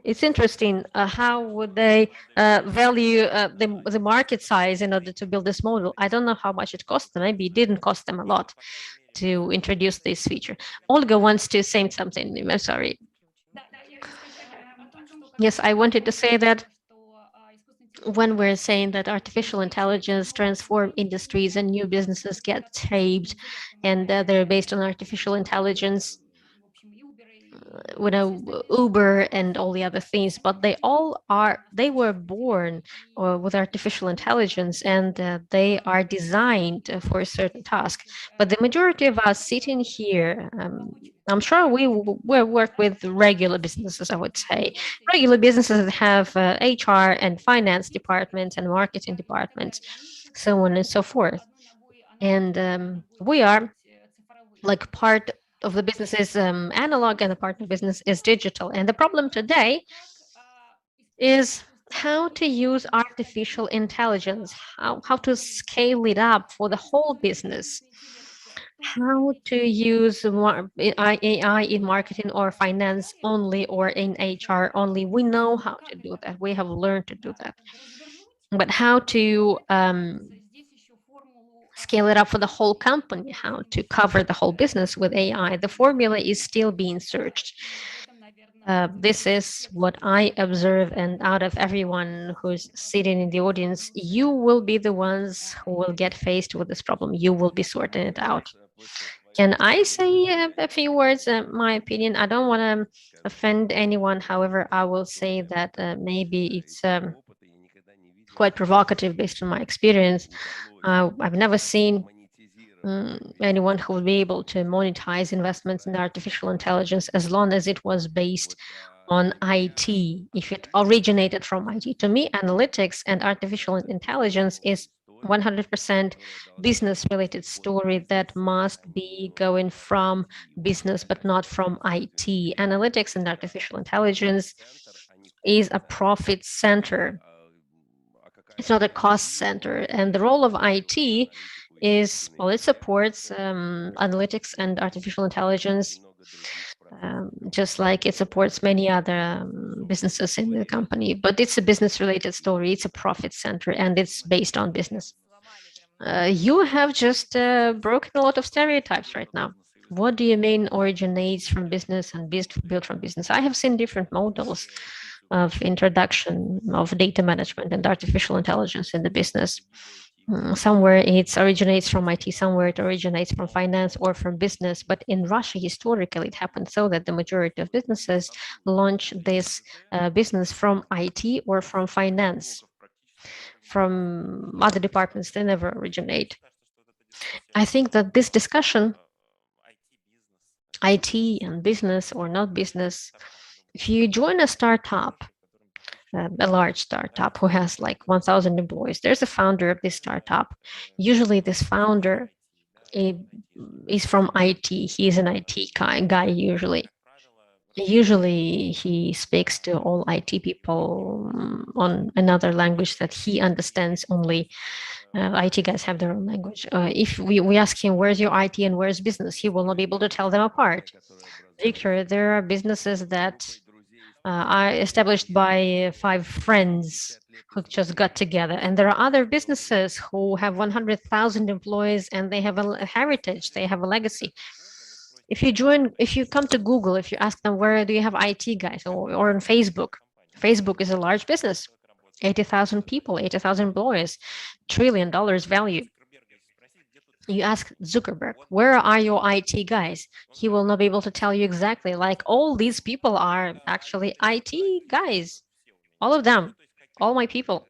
It's interesting. How would they value the market size in order to build this model? I don't know how much it cost them. Maybe it didn't cost them a lot to introduce this feature. Olga wants to say something. I'm sorry. Yes, I wanted to say that when we're saying that artificial intelligence transform industries and new businesses get shaped, and they're based on artificial intelligence, you know, Uber and all the other things, but they were born with artificial intelligence, and they are designed for a certain task. But the majority of us sitting here, I'm sure we work with regular businesses, I would say. Regular businesses that have HR and finance departments and marketing departments, so on and so forth. And we are like part of the business is analog and the part of business is digital. And the problem today is how to use artificial intelligence, how to scale it up for the whole business, how to use AI in marketing or finance only or in HR only. We know how to do that. We have learned to do that. But how to scale it up for the whole company, how to cover the whole business with AI, the formula is still being searched. This is what I observe, and out of everyone who's sitting in the audience, you will be the ones who will get faced with this problem. You will be sorting it out. Can I say a few words? My opinion, I don't want to offend anyone. However, I will say that maybe it's quite provocative based on my experience. I've never seen anyone who would be able to monetize investments in artificial intelligence as long as it was based on IT, if it originated from IT. To me, analytics and artificial intelligence is 100% business related story that must be going from business but not from IT. Analytics and artificial intelligence is a profit center. It's not a cost center. And the role of IT is, well, it supports analytics and artificial intelligence, just like it supports many other businesses in the company. But it's a business related story, it's a profit center, and it's based on business. You have just broken a lot of stereotypes right now. What do you mean originates from business and built from business? I have seen different models of introduction of data management and artificial intelligence in the business. Somewhere it originates from IT, somewhere it originates from finance or from business. But in Russia, historically, it happened so that the majority of businesses launch this business from IT or from finance. From other departments, they never originate. I think that this discussion, IT and business or not business, if you join a startup, a large startup who has like 1,000 employees, there's a founder of this startup. Usually, this founder is from IT. He's an IT guy usually. Usually, he speaks to all IT people on another language that he understands only. IT guys have their own language. If we ask him, where's your IT and where's business, he will not be able to tell them apart. Victor, there are businesses that are established by 5 friends who just got together. And there are other businesses who have 100,000 employees and they have a heritage, they have a legacy. If you come to Google, if you ask them, where do you have IT guys, or on Facebook, Facebook is a large business, 80,000 people, 80,000 employees, $1 trillion value. You ask Zuckerberg, where are your IT guys? He will not be able to tell you exactly. Like, all these people are actually IT guys. All of them, all my people.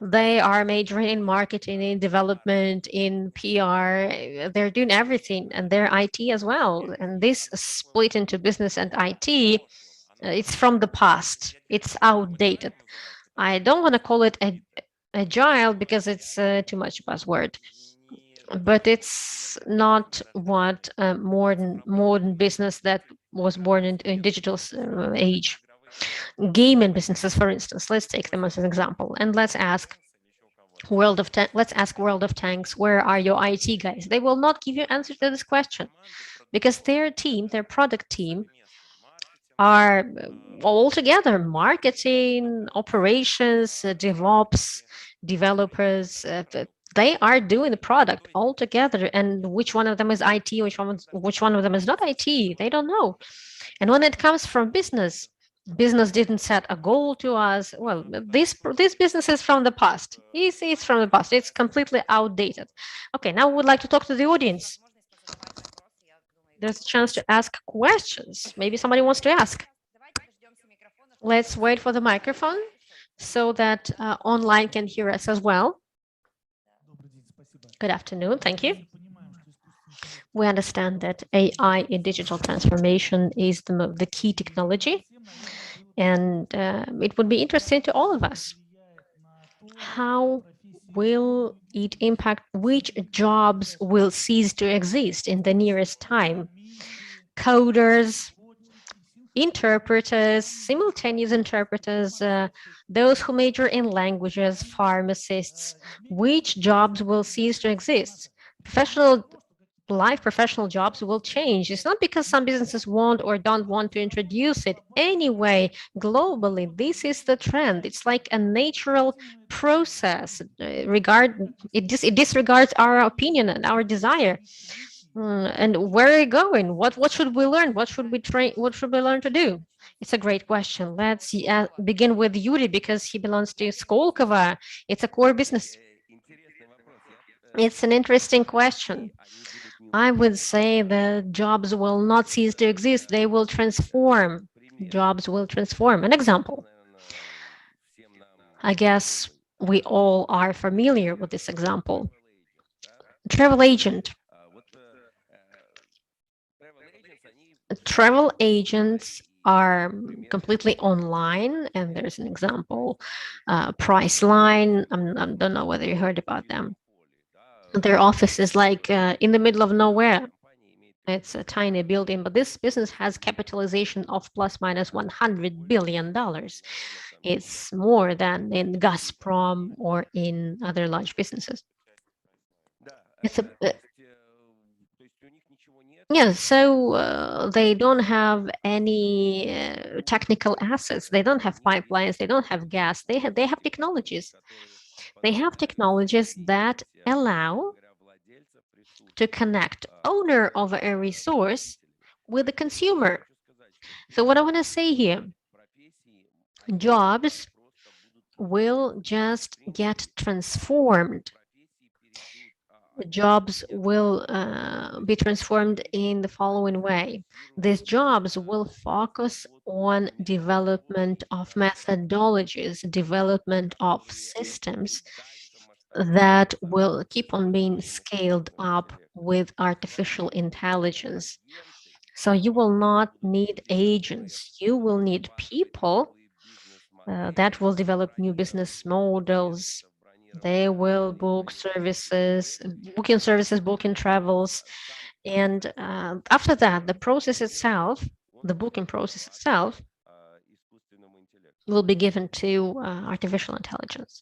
They are majoring in marketing, in development, in PR. They're doing everything, and they're IT as well. And this split into business and IT, it's from the past. It's outdated. I don't want to call it agile because it's too much buzzword, but it's not what modern business that was born in digital age. Gaming businesses, for instance, let's take them as an example, and let's ask World of Tanks, where are your IT guys? They will not give you answer to this question because their team, their product team, are all together: marketing, operations, DevOps, developers. They are doing the product all together, and which one of them is IT, which one of them is not IT, they don't know. And when it comes from business, business didn't set a goal to us. Well, this business is from the past. It's from the past. It's completely outdated. Okay, now we would like to talk to the audience. There's a chance to ask questions. Maybe somebody wants to ask. Let's wait for the microphone so that online can hear us as well. Good afternoon. Thank you. We understand that AI in digital transformation is the key technology, and it would be interesting to all of us. How will it impact which jobs will cease to exist in the nearest time? Coders, interpreters, simultaneous interpreters, those who major in languages, pharmacists, which jobs will cease to exist? Professional jobs will change. It's not because some businesses want or don't want to introduce it. Anyway, globally, this is the trend. It's like a natural process. It disregards our opinion and our desire. And where are we going? What should we learn? What should we train? What should we learn to do? It's a great question. Let's begin with Yuri because he belongs to Skolkovo. It's a core business. It's an interesting question. I would say that jobs will not cease to exist. They will transform. Jobs will transform. An example. I guess we all are familiar with this example. Travel agent. Travel agents are completely online, and there's an example, Priceline. I don't know whether you heard about them. Their office is like in the middle of nowhere. It's a tiny building, but this business has capitalization of plus minus $100 billion. It's more than in Gazprom or in other large businesses. It's a, yeah, so they don't have any technical assets. They don't have pipelines. They don't have gas. They have technologies. They have technologies that allow to connect owner of a resource with the consumer. So what I want to say here, jobs will just get transformed. Jobs will be transformed in the following way. These jobs will focus on development of methodologies, development of systems that will keep on being scaled up with artificial intelligence. So you will not need agents, you will need people that will develop new business models. They will book services, booking travels. And after that, the process itself, the booking process itself, will be given to artificial intelligence.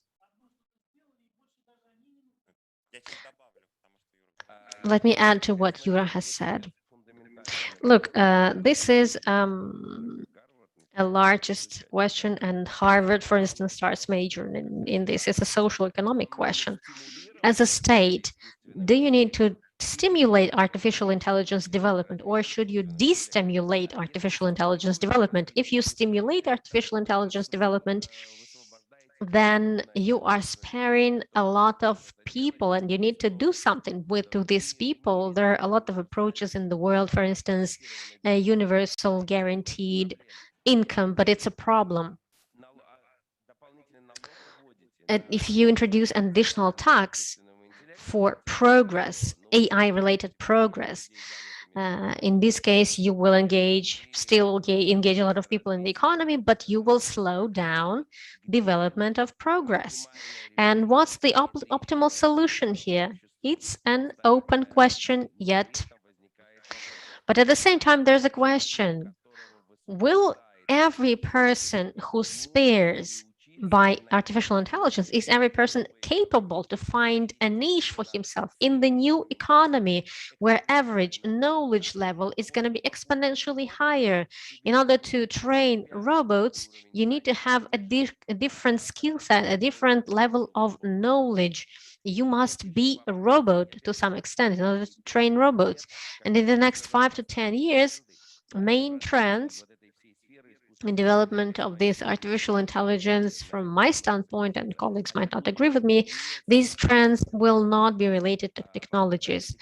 Let me add to what Yura has said. Look, this is a largest question, and Harvard, for instance, starts majoring in this. It's a social economic question. As a state, do you need to stimulate artificial intelligence development, or should you destimulate artificial intelligence development? If you stimulate artificial intelligence development, then you are sparing a lot of people, and you need to do something with to these people. There are a lot of approaches in the world, for instance, a universal guaranteed income, but it's a problem. And if you introduce an additional tax for progress, AI-related progress, in this case, you will still engage a lot of people in the economy, but you will slow down development of progress. And what's the optimal solution here? It's an open question yet. But at the same time, there's a question. Will every person who spares by artificial intelligence? Is every person capable to find a niche for himself in the new economy where average knowledge level is going to be exponentially higher? In order to train robots, you need to have a different skill set, a different level of knowledge. You must be a robot to some extent in order to train robots. And in the next 5 to 10 years, main trends in development of this artificial intelligence, from my standpoint, and colleagues might not agree with me, these trends will not be related to technologies.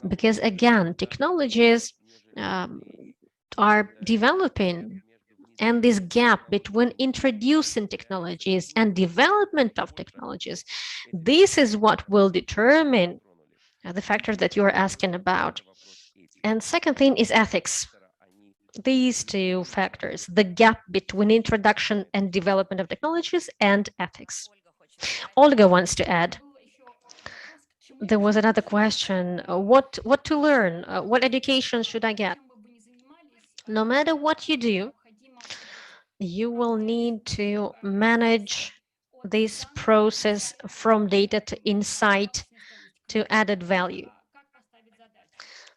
Because again, technologies um, are developing, and this gap between introducing technologies and development of technologies, this is what will determine the factors that you are asking about. And second thing is ethics. These two factors, the gap between introduction and development of technologies and ethics. Olga wants to add. There was another question. What to learn? What education should I get? No matter what you do, you will need to manage this process from data to insight to added value.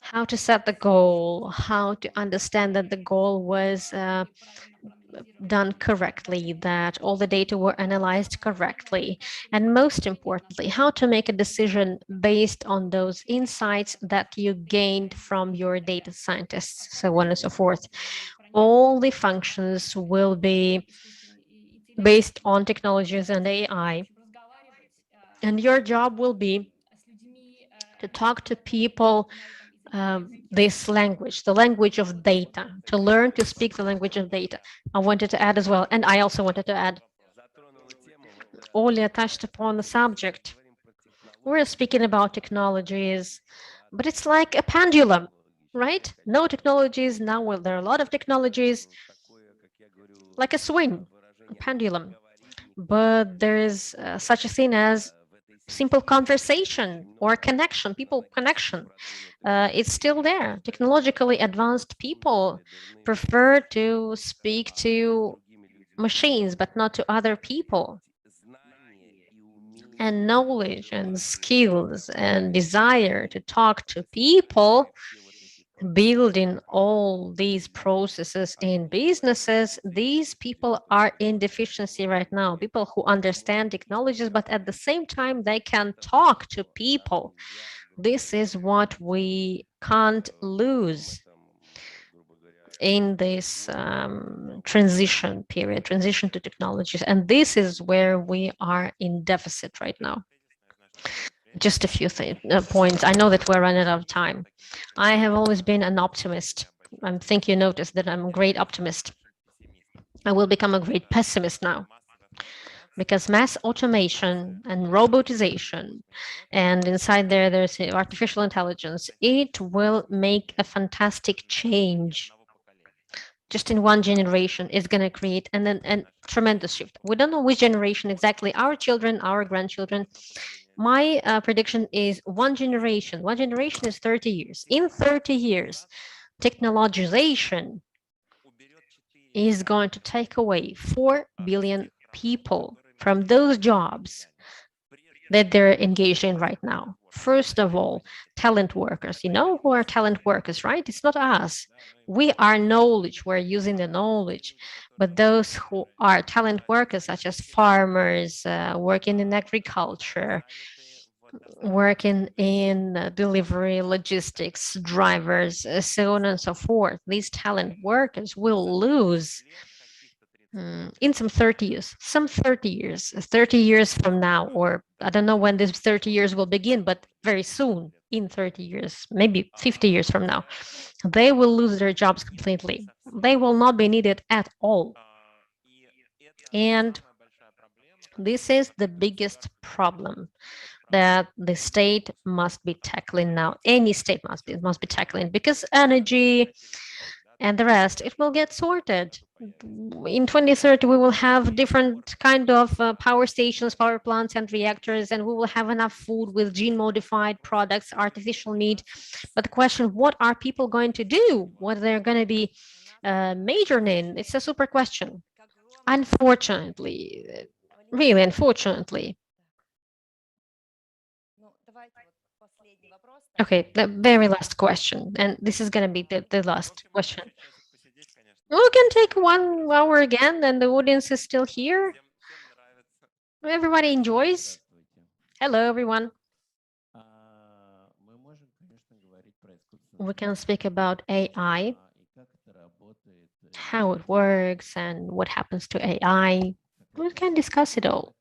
How to set the goal, how to understand that the goal was done correctly, that all the data were analyzed correctly, and most importantly, how to make a decision based on those insights that you gained from your data scientists, so on and so forth. All the functions will be based on technologies and AI, and your job will be to talk to people this language, the language of data, to learn to speak the language of data. I wanted to add as well, and I also wanted to add, Olia touched upon the subject. We're speaking about technologies, but it's like a pendulum, right? No technologies, now well, there are a lot of technologies, like a swing, a pendulum. But there is such a thing as simple conversation or connection, people connection. It's still there. Technologically advanced people prefer to speak to machines, but not to other people. And knowledge and skills and desire to talk to people, building all these processes in businesses, these people are in deficiency right now. People who understand technologies, but at the same time, they can talk to people. This is what we can't lose in this transition period, transition to technologies. And this is where we are in deficit right now. Just a few points. I know that we're running out of time. I have always been an optimist. I think you noticed that I'm a great optimist. I will become a great pessimist now, because mass automation and robotization, and inside there's artificial intelligence, it will make a fantastic change. Just in one generation is going to create a tremendous shift. We don't know which generation exactly, our children, our grandchildren. My prediction is one generation. One generation is 30 years. In 30 years, technologization is going to take away 4 billion people from those jobs that they're engaged in right now. First of all, talent workers. You know who are talent workers, right? It's not us. We are knowledge. We're using the knowledge. But those who are talent workers, such as farmers, working in agriculture, working in delivery, logistics, drivers, so on and so forth, these talent workers will lose in some 30 years, 30 years from now, or I don't know when this 30 years will begin, but very soon, in 30 years, maybe 50 years from now, they will lose their jobs completely. They will not be needed at all. And this is the biggest problem that the state must be tackling now. Any state must be tackling, because energy and the rest, it will get sorted. In 2030, we will have different kind of power stations, power plants, and reactors, and we will have enough food with gene-modified products, artificial meat. But the question, what are people going to do? What they're going to be majoring in? It's a super question. Unfortunately, Really, unfortunately. Okay, the very last question, and this is going to be the last question. We can take 1 hour again, and the audience is still here. Everybody enjoys. Hello, everyone. We can speak about AI, how it works, and what happens to AI. We can discuss it all.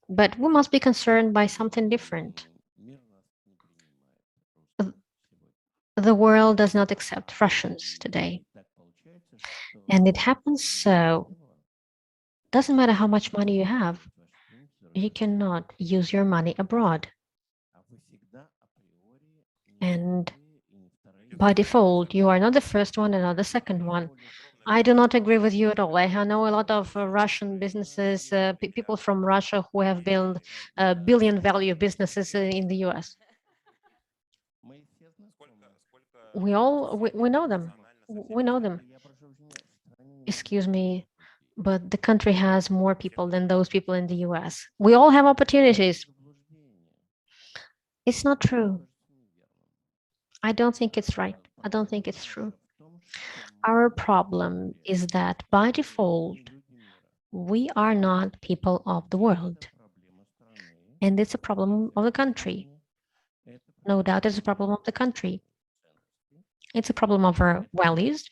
But we must be concerned by something different. The world does not accept Russians today. And it happens so. Doesn't matter how much money you have, you cannot use your money abroad. And by default, you are not the first one and not the second one. I do not agree with you at all. I know a lot of Russian businesses, people from Russia who have built billion value businesses in the US. We know them. We know them. Excuse me, but the country has more people than those people in the US. We all have opportunities. It's not true. I don't think it's right. I don't think it's true. Our problem is that by default, we are not people of the world. And it's a problem of the country. No doubt it's a problem of the country. It's a problem of our values.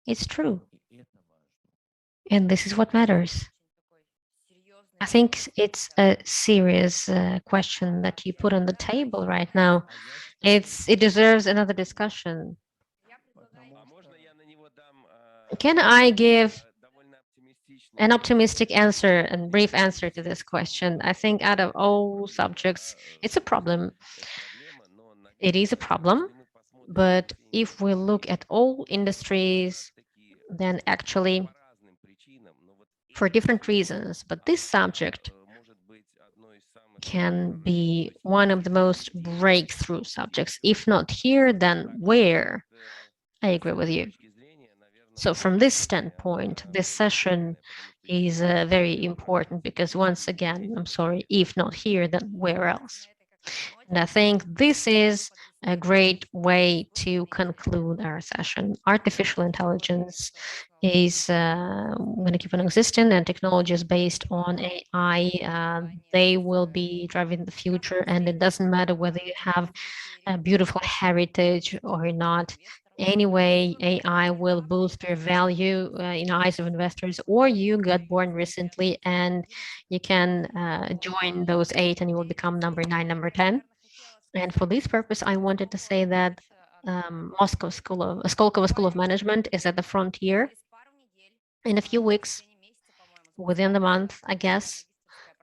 It's true. And this is what matters. I think it's a serious question that you put on the table right now. It deserves another discussion. Can I give an optimistic answer and brief answer to this question? I think out of all subjects, it's a problem. It is a problem, but if we look at all industries, then actually for different reasons, but this subject can be one of the most breakthrough subjects. If not here, then where? I agree with you. So from this standpoint, this session is very important because once again, I'm sorry, if not here, then where else? And I think this is a great way to conclude our session. Artificial intelligence is going to keep on existing, and technologies based on AI, they will be driving the future. And it doesn't matter whether you have a beautiful heritage or not. Anyway, AI will boost your value in the eyes of investors, or you got born recently and you can join those eight and you will become number nine, number 10. And for this purpose, I wanted to say that Moscow Skolkovo School of Management is at the frontier. In a few weeks, within the month, I guess,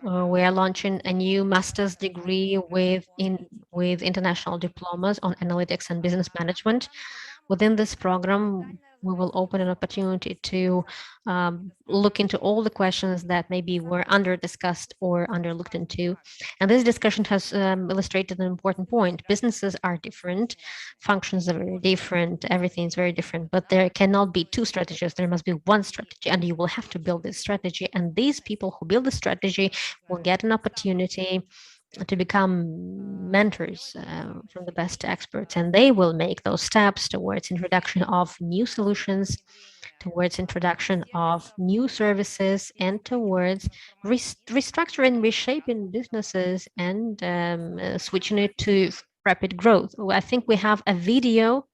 we are launching a new master's degree with international diplomas on analytics and business management. Within this program, we will open an opportunity to look into all the questions that maybe were under discussed or under looked into. And this discussion has illustrated an important point. Businesses are different, functions are very different, everything is very different, but there cannot be two strategies. There must be one strategy, and you will have to build this strategy. And these people who build the strategy will get an opportunity to become mentors from the best experts, and they will make those steps towards introduction of new solutions, towards introduction of new services, and towards restructuring, reshaping businesses, and switching it to rapid growth. I think we have a video